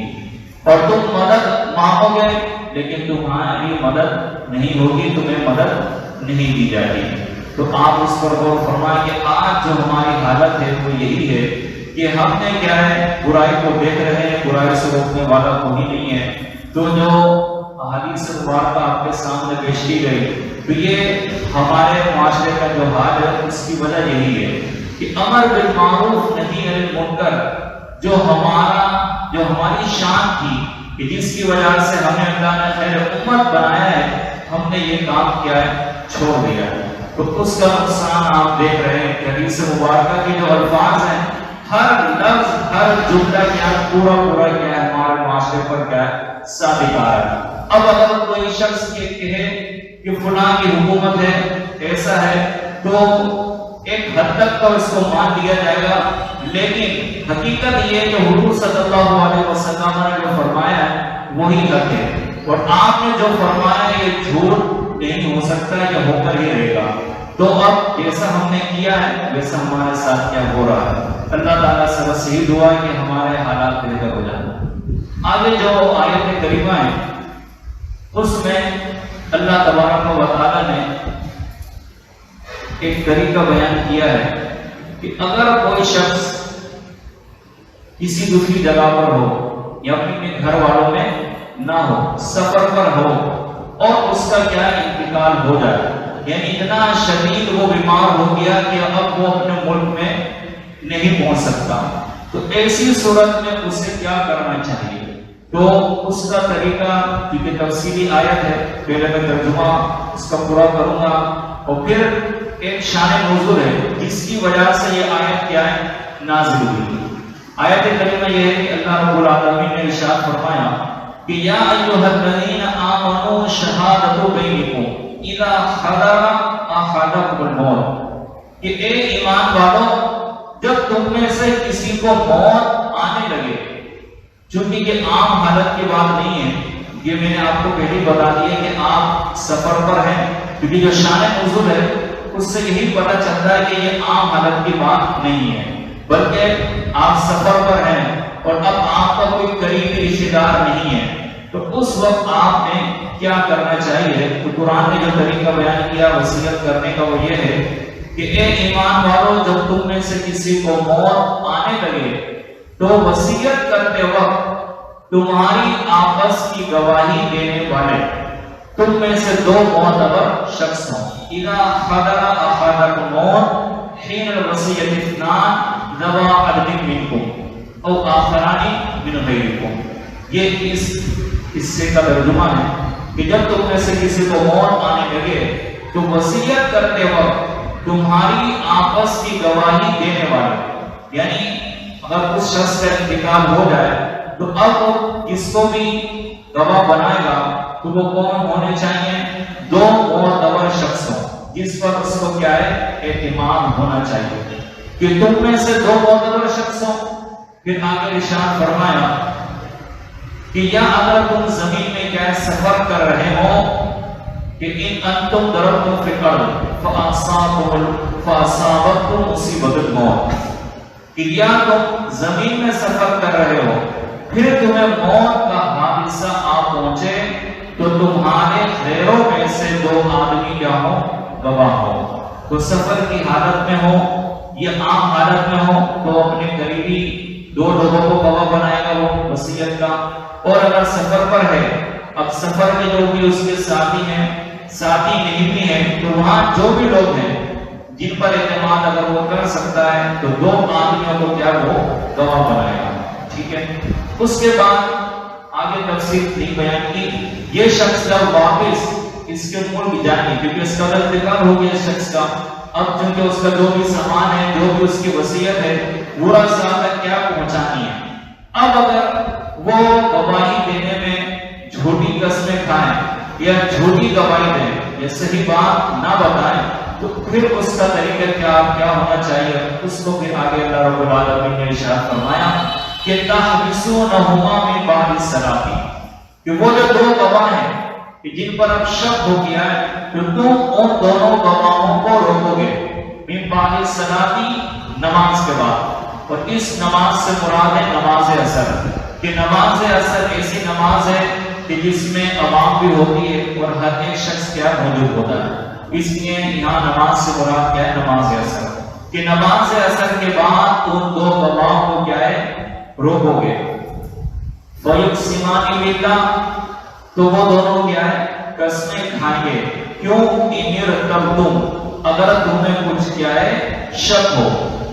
Speaker 3: اور تم مدد مانگو گے لیکن تمہاری مدد نہیں ہوگی، تمہیں مدد نہیں دی جائے گی. تو آپ اس پر غور فرمائیں کہ آج جو ہماری حالت ہے وہ یہی ہے کہ ہم نے کیا ہے برائی کو دیکھ رہے ہیں، برائی سے روکنے والا کوئی نہیں ہے. تو جو حدیث مبارکہ آپ کے سامنے پیش کی گئی تو یہ ہمارے معاشرے کا جو حال ہے اس کی وجہ یہی ہے کہ امر بالمعروف نہی عن المنکر جو ہماری شان تھی کہ جس کی وجہ سے ہمیں اللہ نے خیر امت بنایا ہے، ہم نے یہ کام کیا ہے چھوڑ دیا ہے. تو اس کا نقصان آپ دیکھ رہے ہیں کہ حدیث مبارکہ کے جو الفاظ ہیں، ہر لفظ ہر جملہ کیا پورا کیا ہے ہمارے معاشرے پر کیا ہے ثابت آ رہا ہے. اب اگر کوئی شخص یہ کہے کہ فلاں کی حکومت ہے، ایسا ہے، تو ایک حد تک تو اس کو مان لیا جائے گا، لیکن حقیقت یہ کہ حضور صلی اللہ علیہ وسلم نے جو فرمایا ہے وہی حق ہے، اور آپ نے جو فرمایا ہے یہ جھوٹ نہیں ہو سکتا، یہ ہو کر ہی رہے گا. تو اب جیسا ہم نے کیا ہے ویسا ہمارے ساتھ کیا ہو رہا ہے. اللہ تعالیٰ سے بس یہی دعا ہے کہ ہمارے حالات بہتر ہو جائیں. آگے جو آیت کریمہ ہے اس میں اللہ تبارک و تعالیٰ نے ایک طریقہ بیان کیا ہے کہ اگر کوئی شخص کسی دوسری جگہ پر ہو یا اپنے گھر والوں میں نہ ہو، سفر پر ہو اور اس کا کیا انتقال ہو جائے، یعنی اتنا شدید وہ بیمار ہو گیا کہ اب وہ اپنے ملک میں نہیں پہنچ سکتا، تو ایسی صورت میں اسے کیا کرنا چاہیے. تو اس کا طریقہ کیونکہ تفصیلی آیت ہے، پہلے میں ترجمہ اس کا پورا کروں گا اور پھر ایک شان نزول ہے جس کی وجہ سے یہ آیت کیا ہے نازل ہوئی. آیت کریمہ یہ ہے کہ اللہ رب العالمین نے ارشاد فرمایا کہ یا ایھا الذین آمنوا شہادۃ بینکم اذا حضر احدکم الموت، کہ اے ایمان والو جب تم میں سے کسی کو موت آنے لگے، چونکہ یہ عام حالت کی بات نہیں ہے، یہ میں نے آپ کو پہلے بتا دیا کہ آپ سفر پر ہیں، کیونکہ جو شان نزول ہے اس سے یہی پتہ چلتا ہے کہ یہ عام حالت کی بات نہیں ہے، بلکہ آپ سفر پر ہیں اور اب آپ کا کوئی قریبی رشتہ دار نہیں ہے، تو اس وقت آپ نے کیا کرنا چاہیے؟ تو قرآن نے جو طریقہ بیان کیا وصیت کرنے کا وہ یہ ہے کہ اے ایمان والو، جب تم میں سے کسی کو موت آنے لگے تو وصیت کرتے وقت تمہاری آپس کی گواہی دینے والے تم میں سے دو معتبر شخص ہوں۔ اذا حضر احدکم الموت حین الوصیۃ اثنان ذوی عدل منکم او آخران من غیرکم۔ یہ اس حصے کا ترجمہ ہے کہ جب تم میں سے کسی کو موت آنے لگے تو وصیت کرتے وقت تمہاری آپس کی گواہی دینے والے، یعنی اگر اس شخص کا انتقال ہو جائے تو اب کس کو بھی گواہ بنائے گا تو وہ کون ہونے چاہیے؟ دو معتبر شخص ہوں جس پر اس کو کیا ہے؟ اعتماد ہونا چاہیے کہ تم میں سے دو معتبر شخص ہوں۔ پھر آگے ارشاد فرمایا کہ یا اگر تم زمین میں کیا سفر کر رہے ہو کہ ان انتم ضربتم فی الارض فاصابتکم مصیبۃ الموت، کہ یا تم زمین میں سفر کر رہے ہو پھر تمہیں موت کا حادثہ آ پہنچے تو تمہارے غیروں میں سے دو آدمی کیا ہو؟ گواہ ہو۔ تو سفر کی حالت میں ہو یا عام حالت میں ہو تو اپنے قریبی دو لوگوں کو گواہ بنائے گا وہ وصیت کا، اور اگر سفر پر ہے، اب سفر میں جو بھی اس کے ساتھی ہیں، ساتھی نہیں بھی ہیں، تو وہاں جو بھی لوگ ہیں جن پر اعتماد اگر وہ کر سکتا ہے تو دو آدمیوں کو کیا وہ گواہ بنائے گا، ٹھیک ہے۔ اس کے بعد آگے تفصیل نہیں بیان کی، یہ شخص جب واپس اس کے ملک جائے کیونکہ اس کا انتقال ہو گیا اس شخص کا، اب چونکہ اس کا جو بھی سامان ہے، جو بھی اس کی وصیت ہے، پورا ساتھ کیا پہنچانی ہے۔ اب اگر وہ گواہی دینے میں جھوٹی قسمیں کھائیں یا جھوٹی گواہی دیں یا صحیح بات نہ بتائیں تو پھر اس کا طریقہ کیا ہونا چاہیے؟ اس کو پھر آگے اللہ رب العالمین نے ارشاد فرمایا کہ تحبسونہما من بعد الصلاۃ، کہ وہ جو دو گواہ ہیں کہ جن پر اب شک ہو گیا ہے تو تم ان دونوں گواہوں کو روکو گے من بعد الصلاۃ، نماز کے بعد، اور اس نماز سے مراد ہے نماز عصر، کہ نماز عصر ایسی نماز ہے کہ جس میں عوام بھی ہوتی ہے اور ہر ایک شخص کیا موجود ہوتا ہے، اس لیے یہاں نماز سے مراد کیا ہے؟ نماز عصر، کہ نماز عصر کے بعد ان دو گواہوں کو کیا ہے؟ روکو گے۔ فَيُقْسِمَانِ بِاللَّهِ، تو وہ دونوں کیا ہے؟ قسمیں کھائیں گے، کیوں؟ اِنْ ارْتَبْتُمْ، اگر تمہیں کچھ کیا ہے؟ شک ہو،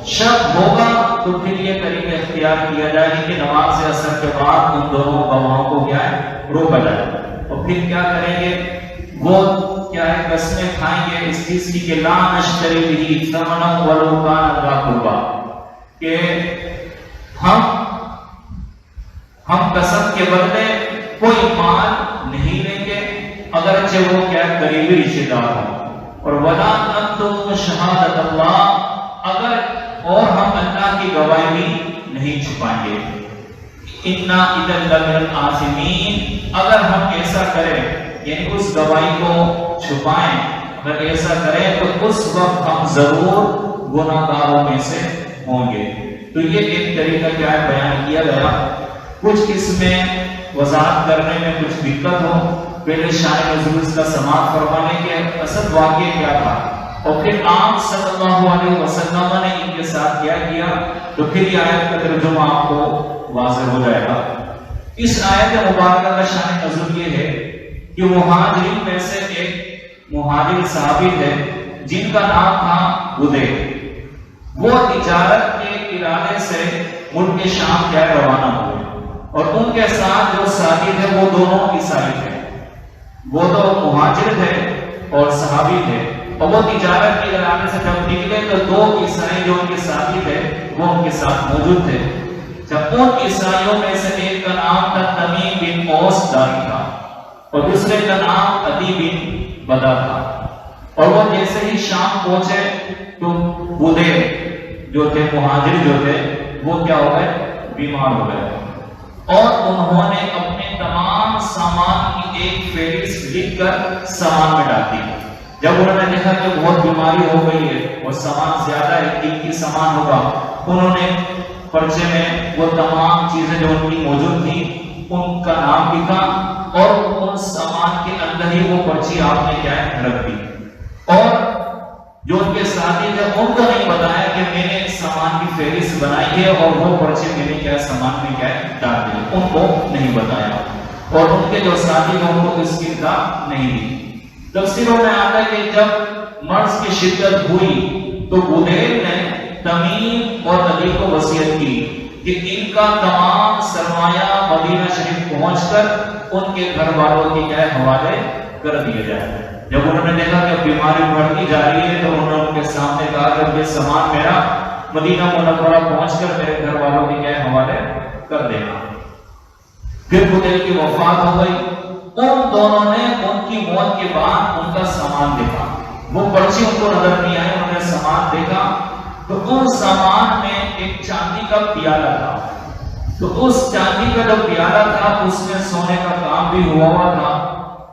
Speaker 3: شک ہوگا تو پھر یہ طریقہ اختیار کیا جائے گا کہ نماز عصر کے بعد ان دونوں گواہوں کو کیا ہے؟ روکا جائے، اور پھر کیا کریں گے؟ وہ کیا ہے؟ قسمیں کھائیں گے اس چیز کی کہ لا نشتری بہ ثمنا ولو کان ذا قربا، کہ ہم قسم کے بدلے کوئی مال نہیں لیں گے اگرچہ وہ کیا قریبی رشتہ دار ہوں، اور ولا نکتم شہادت اللہ، اگر اور ہم اللہ کی گواہی بھی نہیں چھپائیں گے، انا اذا لمن الآثمین، اگر ہم ایسا کریں یعنی اس گواہی کو چھپائیں، اگر ایسا کریں تو اس وقت ہم ضرور گناہگاروں میں سے ہوں گے۔ تو یہ ایک طریقہ کیا ہے؟ بیان کیا گیا۔ کچھ اس میں وضاحت کرنے میں کچھ دقت ہو، پہلے شان نزول کا سماعت فرمانے کے اصل واقعہ کیا تھا، اور پھر آپ صلی اللہ علیہ وسلم نے ان کے ساتھ کیا تو پھر یہ آیت کا ترجمہ آپ کو واضح ہو جائے گا۔ اس آیت مبارکہ کا شان نزول یہ ہے کہ مہاجرین میں سے ایک مہاجر صحابی تھے جن کا نام تھا بدیل، وہ تجارت کے ارادے سے ملک شام کیا روانہ ہوئے، اور ان کے ساتھ جو ساتھی تھے وہ دونوں عیسائی تھے، وہ تو مہاجر تھے اور صحابی تھے، اور وہ تجارت کے ارادے سے جب نکلے تو دو عیسائی جو ان کے ساتھی تھے وہ ان کے ساتھ موجود تھے۔ جب ان عیسائیوں میں سے ایک کا نام تھا تمیم بن اوس داری تھا اور دوسرے کا نام عدی بن بدا تھا، اور وہ جیسے ہی شام پہنچے تو بدیل جو تھے مہاجر جو تھے وہ کیا ہو گئے؟ بیمار ہو گئے، اور انہوں نے اپنے تمام سامان کی ایک فہرست لکھ کر سامان میں ڈال دی۔ جب انہوں نے دیکھا کہ بہت بیماری ہو گئی ہے اور سامان زیادہ ہے، قیمتی سامان ہوگا، انہوں نے پرچے میں وہ تمام چیزیں جو ان کی موجود تھی ان کا نام لکھا اور ان سامان کے اندر ہی وہ پرچی آپ نے کیا ہے رکھ دی۔ اور جو ان کے ساتھی تھے ان کو نہیں بتایا کہ میں نے سامان کی فہرست بنائی ہے اور وہ پرچے میں نے کیا سامان میں کیا ہے ڈال دیے، ان کو نہیں بتایا، اور ان کے جو ساتھی تھے ان کو اس کی اطلاع نہیں دی۔ تفسیروں میں آتا ہے کہ جب مرض کی شدت ہوئی تو بدیل نے تمیم اور عدی کو وصیت کی کہ ان کا تمام سرمایہ مدینہ شریف پہنچ کر ان کے گھر والوں کے کیا حوالے کر دیا جائے۔ جب انہوں نے دیکھا کہ بیماری بڑھتی جا رہی ہے تو انہوں نے ان کے سامنے کہا کہ یہ سامان میرا مدینہ منورہ پہنچ کر میرے گھر والوں کے کیا حوالے کر دینا۔ پھر بدیل کی وفات ہو گئی۔ ان دونوں نے ان کی موت کے بعد ان کا سامان دیکھا، وہ پرچی ان کو نظر نہیں آئی، انہوں نے سامان دیکھا تو ان سامان میں ایک چاندی کا پیالہ تھا، تو اس چاندی کا جو پیالہ تھا اس میں سونے کا کام بھی ہوا تھا،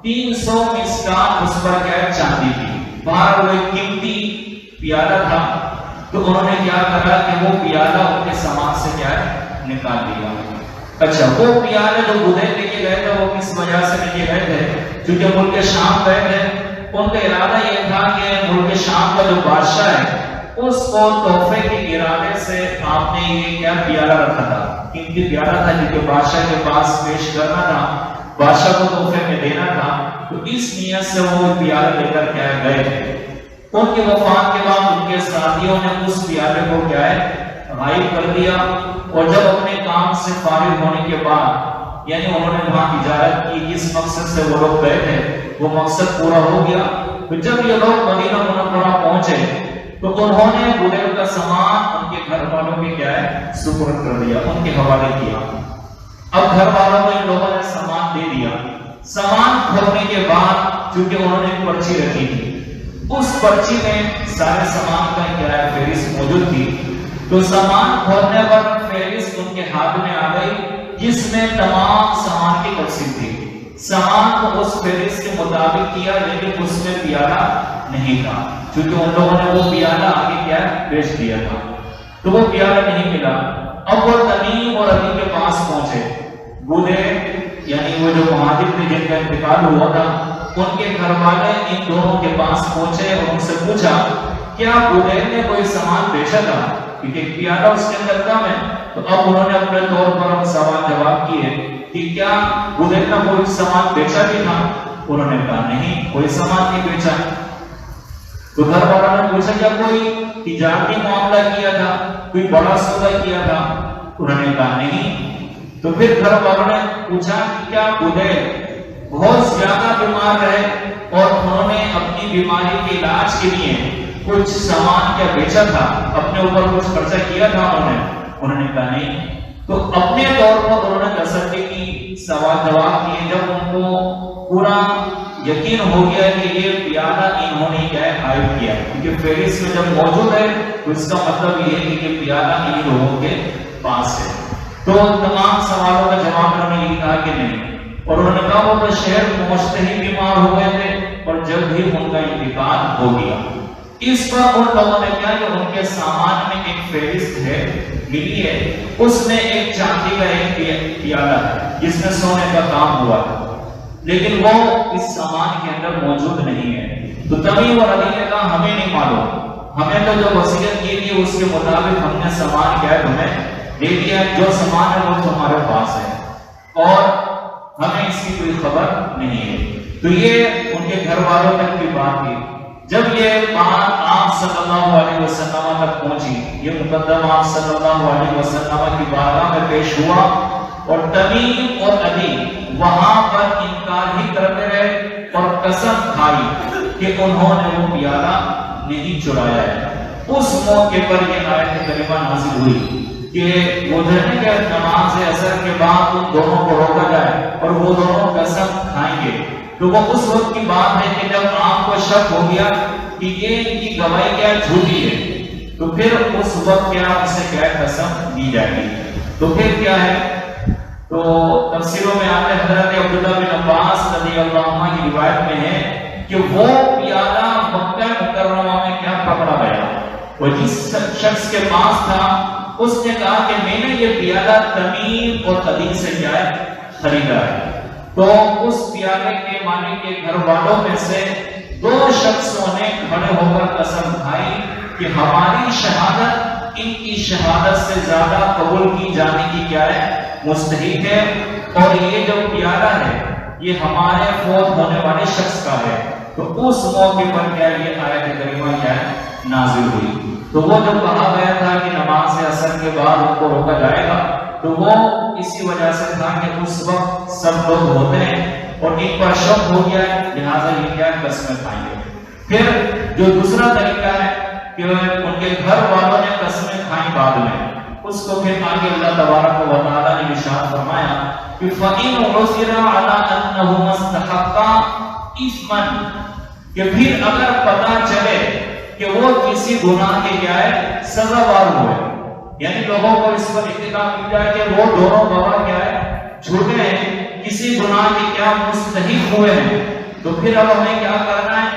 Speaker 3: 300 مسکال اس پر کیا چاندی تھی، باہر وہ ایک قیمتی پیالہ تھا۔ تو انہوں نے کیا کرا کہ وہ پیالہ ان کے سامان سے کیا نکال دیا۔ اچھا، وہ پیالے جو بدیل لے کے گئے تھے وہ کس وجہ سے لے کے گئے تھے؟ کیونکہ ملک شام گئے تھے، ان کا ارادہ یہ تھا کہ ملک شام کا جو بادشاہ ہے اس کو تحفے کے ارادے سے آپ نے یہ کیا پیالہ رکھا تھا، قیمتی پیالہ تھا کیونکہ بادشاہ کے پاس پیش کرنا تھا، بادشاہ کو تحفے میں دینا تھا، تو اس نیت سے وہ پیالہ لے کر کیا گئے تھے۔ ان کی وفات کے بعد ان کے ساتھیوں نے اس پیالے کو کیا ہے غائب کر دیا، اور جب اپنے کام سے فارغ ہونے کے بعد یعنی انہوں نے وہاں تجارت کی جس مقصد سے وہ لوگ گئے تھے وہ مقصد پورا ہو گیا، تو جب یہ لوگ مدینہ منورہ پہنچے تو انہوں نے بدیل کا سامان ان کے گھر والوں کے کیا ہے سپرد کر دیا، ان کے حوالے کیا۔ اب گھر والوں کو ان لوگوں نے سامان دے دیا۔ سامان کھولنے کے بعد چونکہ انہوں نے ایک پرچی رکھی تھی، اس پرچی میں سارے سامان کا کیا ہے فہرست موجود تھی، تو سامان کھولنے پر فہرست ان کے ہاتھ میں آ گئی جس میں تمام سامان کی تفصیل تھی۔ سامان کو اس فہرست کے مطابق کیا لیکن اس میں پیالہ نہیں تھا، کیونکہ ان لوگوں نے وہ پیالہ آگے کیا بیچ دیا تھا، تو وہ پیالہ نہیں ملا۔ اب وہ تمیم اور عدی کے پاس پہنچے، بدیل یعنی وہ جو مہاجر تھے جن کا انتقال ہوا تھا ان کے گھر والے ان دونوں کے پاس پہنچے اور ان سے پوچھا کیا بدیل نے کوئی سامان بیچا تھا، کیونکہ ایک پیالہ اس کے اندر کم ہے۔ تو اب انہوں نے اپنے طور پر سوال جواب کیے کہ کیا بدیل نے کوئی سامان بیچا بھی تھا؟ انہوں نے کہا نہیں، کوئی سامان نہیں بیچا۔ تو گھر والوں نے پوچھا کیا کوئی تجارتی معاملہ کیا تھا، کوئی بڑا سودا کیا تھا؟ انہوں نے کہا نہیں۔ تو پھر گھر والوں نے پوچھا کہ کیا بدیل بہت زیادہ بیمار رہے اور انہوں نے اپنی بیماری کے علاج کے لیے کچھ سامان کیا بیچا تھا، اپنے اوپر کچھ خرچہ کیا تھا انہوں نے کہا نہیں۔ تو اپنے طور پر انہوں نے تسلی کی سوال جواب کیے۔ جب ان کو پورا یقین ہو گیا کہ یہ پیالہ انہوں نے کیا غائب کیا، کیونکہ فہرست میں جب موجود ہے تو اس کا مطلب یہ ہے کہ یہ پیالہ ان لوگوں کے پاس ہے، تو تمام سوالوں کا جواب انہوں نے یہ کہا کہ نہیں، اور انہوں نے کہا وہ تو شہر پہنچتے ہی بیمار ہو گئے تھے اور جلد ہی ان کا انتقال ہو گیا۔ اس پر ان لوگوں نے کیا کہ ان کے سامان میں ایک فہرست ہے ملی ہے، اس میں ایک چاندی کا ایک پیالہ ہے جس میں سونے کا کام ہوا ہے، لیکن وہ اس سامان کے اندر موجود نہیں ہے۔ تو تمیم اور عدی نے کہا ہمیں نہیں معلوم، ہمیں تو جو وصیت کی تھی اس کے مطابق ہم نے سامان کیا ہے تمہیں دے دیا، جو سامان ہے وہ تمہارے پاس ہے اور ہمیں اس کی کوئی خبر نہیں ہے۔ تو یہ ان کے گھر والوں تک کی بات تھی۔ جب یہ بات آپ صلی اللہ علیہ وسلم تک پہنچی، یہ مقدمہ آپ صلی اللہ علیہ وسلم کی بارگاہ میں پیش ہوا، اور تمیم اور عدی وہاں پر انکار ہی کرتے رہے اور قسم کھائی کہ انہوں نے وہ پیالہ نہیں چرایا ہے۔ اس موقع پر یہ آیت کریمہ نازل ہوئی کہ گزرنے کے نماز عصر کے بعد ان دونوں کو روکا جائے اور وہ دونوں قسم کھائیں گے، تو وہ اس وقت کی بات ہے کہ جب آپ کو شک ہو گیا کہ یہ ان کی گواہی کیا جھوٹی ہے، تو پھر اس وقت کیا اسے کیا قسم دی جائے گی۔ تو پھر کیا ہے تو تفسیروں میں آتے حضرت عبداللہ بن عباس رضی اللہ عنہ کی روایت میں ہے کہ وہ پیالہ مکہ مکرمہ میں کیا پکڑا گیا، وہ جس شخص کے پاس تھا اس نے کہا کہ میں نے یہ پیالہ تمیم اور قدیم سے کیا ہے خریدا ہے۔ تو اس پیالے کے مالک کے گھر والوں میں سے 2 شخصوں نے کھڑے ہو کر قسم کھائی کہ ہماری شہادت ان کی شہادت سے زیادہ قبول کی جانے کی کیا ہے مستحق ہے، اور یہ جو پیالہ ہے یہ ہمارے فوت ہونے والے شخص کا ہے۔ تو اس موقع پر کیا یہ آیت کریمہ کیا ہے نازل ہوئی۔ تو وہ جو کہا گیا تھا کہ نماز عصر کے بعد ان کو روکا جائے گا، تو وہ اسی وجہ سے تھا کہ اس وقت سب لوگ ہوتے ہیں اور ان پر شک ہو گیا ہے، لہٰذا یہ کیا قسمیں کھائیں گے۔ پھر جو دوسرا طریقہ ہے کہ ان کے گھر والوں نے قسمیں کھائیں بعد میں، اس کو پھر آگے اللہ تبارک و تعالیٰ نے ارشاد فرمایا کہ فَإِنْ عُثِرَ عَلَىٰ أَنَّهُمَا اسْتَحَقَّا إِثْمًا، کہ پھر اگر پتہ چلے کہ وہ کسی گناہ کے کیا ہے سزاوار ہوئے، یعنی لوگوں کو اس پر اطلاع مل جائے کہ وہ دونوں گواہ کیا ہے جھوٹے ہیں، کسی گناہ کے کیا مستحق ہوئے ہیں، تو پھر اب ہمیں کیا کرنا ہے؟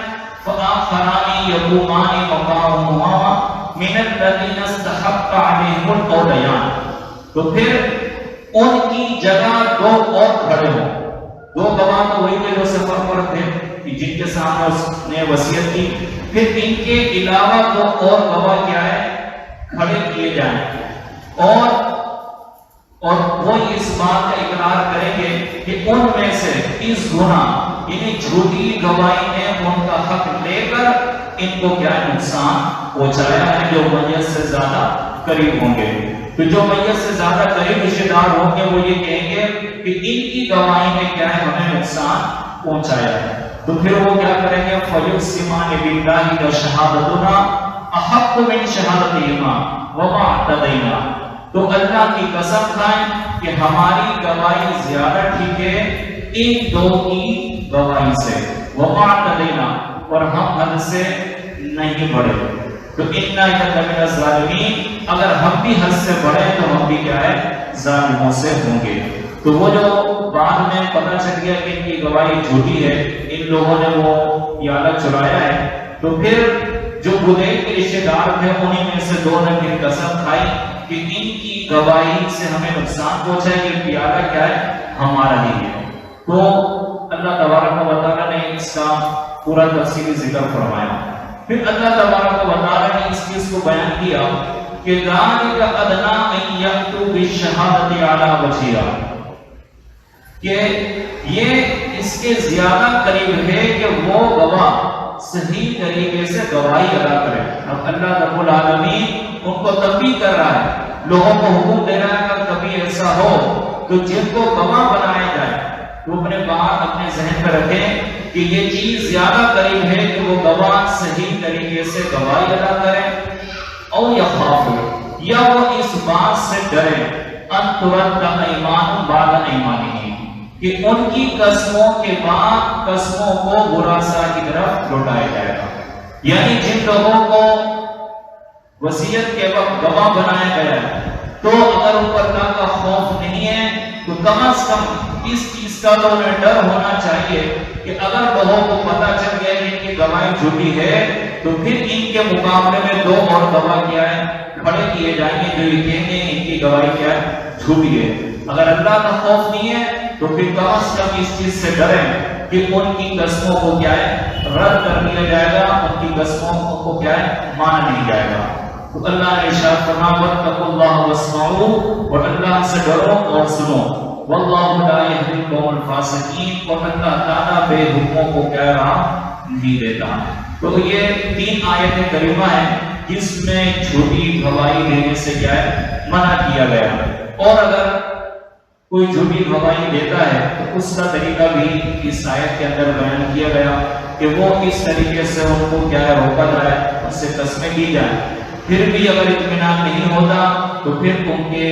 Speaker 3: فَآخَرَانِ يَقُومَانِ مَقَامَهُمَا مِنَ الَّذِينَ اسْتَحَقَّ عَلَيْهِمُ الْأَوْلَيَانِ، تو پھر ان کی جگہ 2 اور کھڑے ہوں۔ 2 گواہ تو وہی تھے جو سفر پر تھے کہ جن کے سامنے اس نے وصیت کی، پھر ان کے علاوہ 2 اور گواہ کیا ہے کھڑے کیے جائیں، اور وہ اس بات کا اقرار کریں گے کہ ان میں سے اس گناہ یعنی جھوٹی گواہی نے ان کا حق لے کر ان کو کیا نقصان پہنچایا ہے، جو میت سے زیادہ قریب ہوں گے۔ تو جو میت سے زیادہ قریب رشتہ دار ہوں گے وہ یہ کہیں گے کہ ان کی گواہی نے کیا ہے ہمیں نقصان پہنچایا ہے، تو پھر وہ کیا کریں گے؟ فَيُقْسِمَانِ بِاللَّهِ لَشَهَادَتُنَا احق من شہادتہما وما اعتدینا، تو اللہ کی قسم کھائیں کہ ہماری گواہی زیادہ ٹھیک ہے ان 2 کی گواہی سے، وما اعتدینا، اور ہم حد سے نہیں بڑھے۔ تو اِنَّا لَمِنَ الظَّالِمِينَ، اگر ہم بھی حد سے بڑھے تو ہم بھی کیا ہے ظالموں سے ہوں گے۔ تو وہ جو بعد میں پتہ چل گیا کہ ان کی گواہی جھوٹی ہے، ان لوگوں نے وہ پیالہ چرایا ہے، تو پھر جو بدیل کے رشتہ دار تھے انہی میں سے 2 نے پھر قسم کھائی کہ ان کی گواہی سے ہمیں نقصان پہنچا ہے، یہ پیالہ کیا ہے ہمارا ہی ہے۔ تو اللہ تبارک و تعالیٰ نے اس کا پورا تفصیلی ذکر فرمایا۔ پھر اللہ تبارک و تعالیٰ نے اس چیز کو بیان کیا کہ ذَلِكَ أَدْنَىٰ أَن يَأْتُوا بِالشَّهَادَةِ عَلَىٰ وَجْهِهَا، کہ یہ اس کے زیادہ قریب ہے کہ وہ گواہ صحیح طریقے سے گواہی ادا کرے۔ اب اللہ رب العالمین ان کو تنبیہ کر رہا ہے، لوگوں کو حکم دے رہا ہے کہ کبھی ایسا ہو تو جن کو گواہ بنایا جائے وہ اپنے بات اپنے ذہن میں رکھیں کہ یہ چیز زیادہ قریب ہے کہ وہ گواہ صحیح طریقے سے گواہی ادا کریں، او یخافوا، یا وہ اس بات سے ڈریں ان ترد ایمان بعد ایمانہم، کہ ان کی قسموں کے بعد قسموں کو براسا کی طرف لوٹایا جائے گا۔ یعنی جن لوگوں کو وصیت کے وقت گواہ بنایا گیا ہے تو اگر ان پر اللہ کا خوف نہیں ہے تو کم از کم اس چیز کا تو انہیں ڈر ہونا چاہیے کہ اگر لوگوں کو پتہ چل گیا کہ ان کی گواہی جھوٹی ہے تو پھر ان کے مقابلے میں 2 اور گواہ کیا ہے کھڑے کیے جائیں گے جو یہ کہیں گے ان کی گواہی کیا ہے جھوٹی ہے۔ اگر اللہ کا خوف نہیں ہے تو پھر کم از کم اس چیز سے ڈریں کہ ان کی قسموں کو کیا ہے رد کر دیا جائے گا، ان کی قسموں کو کیا ہے مانا نہیں جائے گا۔ تو اللہ نے ارشاد فرمایا وَاتَّقُوا اللَّهَ وَاسْمَعُوا، اور اللہ سے ڈرو اور سنو، وَاللَّهُ لَا يَهْدِي الْقَوْمَ الْفَاسِقِينَ، اور اللہ تعالیٰ بے حکموں کو کیا راہ نہیں دیتا۔ تو یہ 3 آیتیں کریمہ ہیں جس میں جھوٹی گواہی دینے سے کیا ہے منع کیا گیا، اور اگر کوئی جھوٹی گواہی دیتا ہے تو اس کا طریقہ بھی اس آیت کے اندر بیان کیا گیا کہ وہ اس طریقے سے ان کو کیا ہے روکا جائے، ان سے قسمیں کی جائیں، پھر بھی اگر اطمینان نہیں ہوتا تو پھر ان کے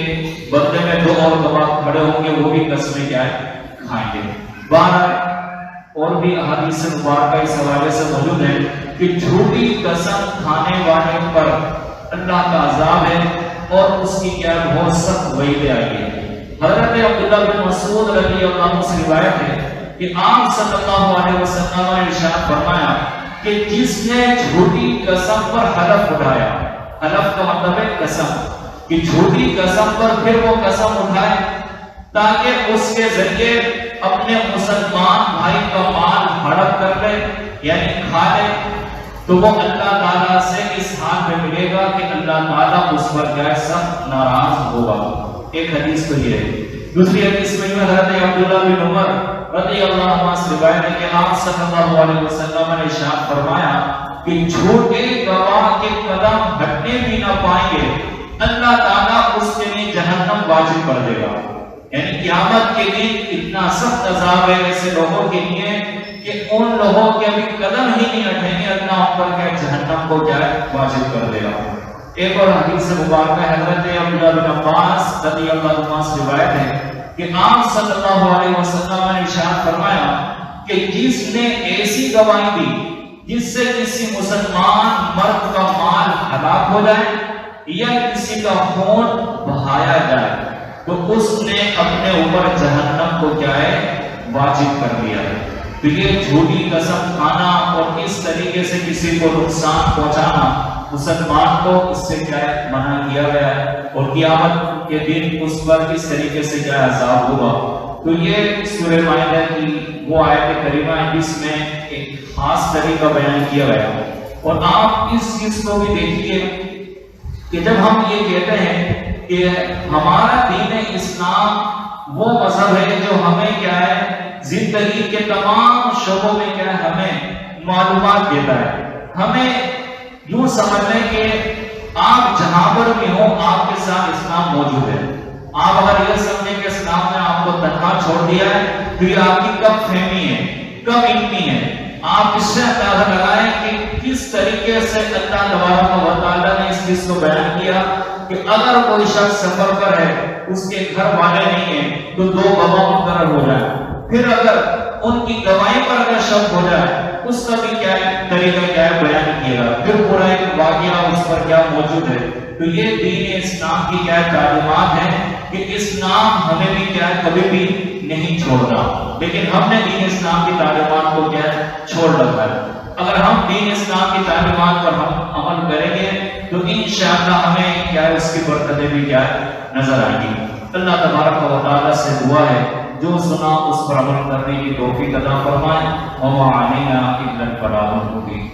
Speaker 3: بدلے میں 2 اور گواہ کھڑے ہوں گے، وہ بھی قسمیں کیا ہے کھائیں گے۔ بہرحال اور بھی احادیث مبارکہ اس حوالے سے موجود ہے کہ جھوٹی قسم کھانے والے پر اللہ کا عذاب ہے اور اس کی کیا بہت سخت وعید آئی ہے۔ حضرت عبداللہ بن مسعود رضی اللہ عنہ سے روایت ہے کہ آپ صلی اللہ علیہ وسلم نے ارشاد فرمایا کہ جس نے جھوٹی قسم پر حلف اٹھایا، حلف کا مطلب ہے قسم، کہ جھوٹی قسم پر پھر وہ قسم اٹھائے تاکہ اس کے ذریعے اپنے مسلمان بھائی کا مال ہڑپ کر لے یعنی کھا لے، تو وہ اللہ تعالیٰ سے اس حال میں ملے گا کہ اللہ تعالیٰ اس پر کیا سخت ناراض ہوگا۔ ایک حدیث تو یہ ہے۔ دوسری حدیث میں حضرت عبداللہ بن عمر رضی اللہ عنہ سے روایت ہے کہ آپ صلی اللہ علیہ وسلم نے ارشاد فرمایا کہ جھوٹے گواہ کے قدم ہٹنے بھی نہ پائیں گے، اللہ تعالیٰ اس کے لیے جہنم واجب کر دے گا۔ یعنی قیامت کے دن اتنا سخت عذاب ہے ایسے لوگوں کے لیے کہ ان لوگوں کے ابھی قدم ہی نہیں ہٹیں گے، اللہ ان پر کیا جہنم کو کیا واجب کر دے گا۔ ایک اور حدیث مبارکہ حضرت عبداللہ بن عباس رضی اللہ عنہ سے روایت ہے کہ آپ صلی اللہ علیہ وسلم نے ارشاد فرمایا کہ جس نے ایسی گواہی دی جس سے کسی مسلمان مرد کا مال ہلاک ہو جائے یا کسی کا خون بہایا جائے تو اس نے اپنے اوپر جہنم کو کیا ہے واجب کر دیا ہے۔ تو یہ جھوٹی قسم کھانا اور اس طریقے سے کسی کو نقصان پہنچانا مسلمان کو اس سے کیا ہے منع کیا گیا ہے، اور قیامت کے دن اس پر کس طریقے سے کیا عذاب ہوگا۔ تو یہ سورہ مائدہ کی وہ آیت کریمہ ہے جس میں ایک خاص طریقہ بیان کیا گیا، اور آپ اس چیز کو بھی دیکھیے کہ جب ہم یہ کہتے ہیں کہ ہمارا دین اسلام وہ مذہب ہے جو ہمیں کیا ہے زندگی کے تمام شعبوں میں کیا ہے ہمیں معلومات دیتا ہے، ہمیں یوں سمجھ لیں کہ آپ جہاں پر بھی ہوں آپ کے ساتھ اسلام موجود ہے۔ آپ اگر یہ سمجھیں کہ اسلام نے آپ کو تنہا چھوڑ دیا ہے تو یہ آپ کی کب فہمی ہے، کب علمی ہے۔ آپ اس سے اندازہ لگائیں کہ کس طریقے سے اللہ تبارک و تعالیٰ نے اس چیز کو بیان کیا کہ اگر کوئی شخص سفر پر ہے اس کے گھر والے نہیں ہیں تو دو گواہ مقرر ہو جائے، پھر اگر ان کی گواہی پر اگر شک ہو جائے اس کا بھی کیا ہے طریقہ کیا ہے بیان کیا گا، پھر پورا ایک واقعہ اس پر کیا موجود ہے۔ تو یہ دین اسلام کی کیا تعلیمات ہیں کہ اسلام ہمیں بھی کیا ہے کبھی بھی نہیں چھوڑنا، لیکن ہم نے دین اسلام کی تعلیمات کو کیا ہے چھوڑ رکھا ہے۔ اگر ہم دین اسلام کی تعلیمات پر ہم عمل کریں گے تو انشاءاللہ ہمیں کیا ہے اس کی برکتیں بھی کیا ہے نظر آئیں گی۔ اللہ تبارک و تعالیٰ سے دعا ہے جو سنا اس پر عمل کرنے کی توفیق عطا فرمائے، وما علینا الا البلاغ المبین۔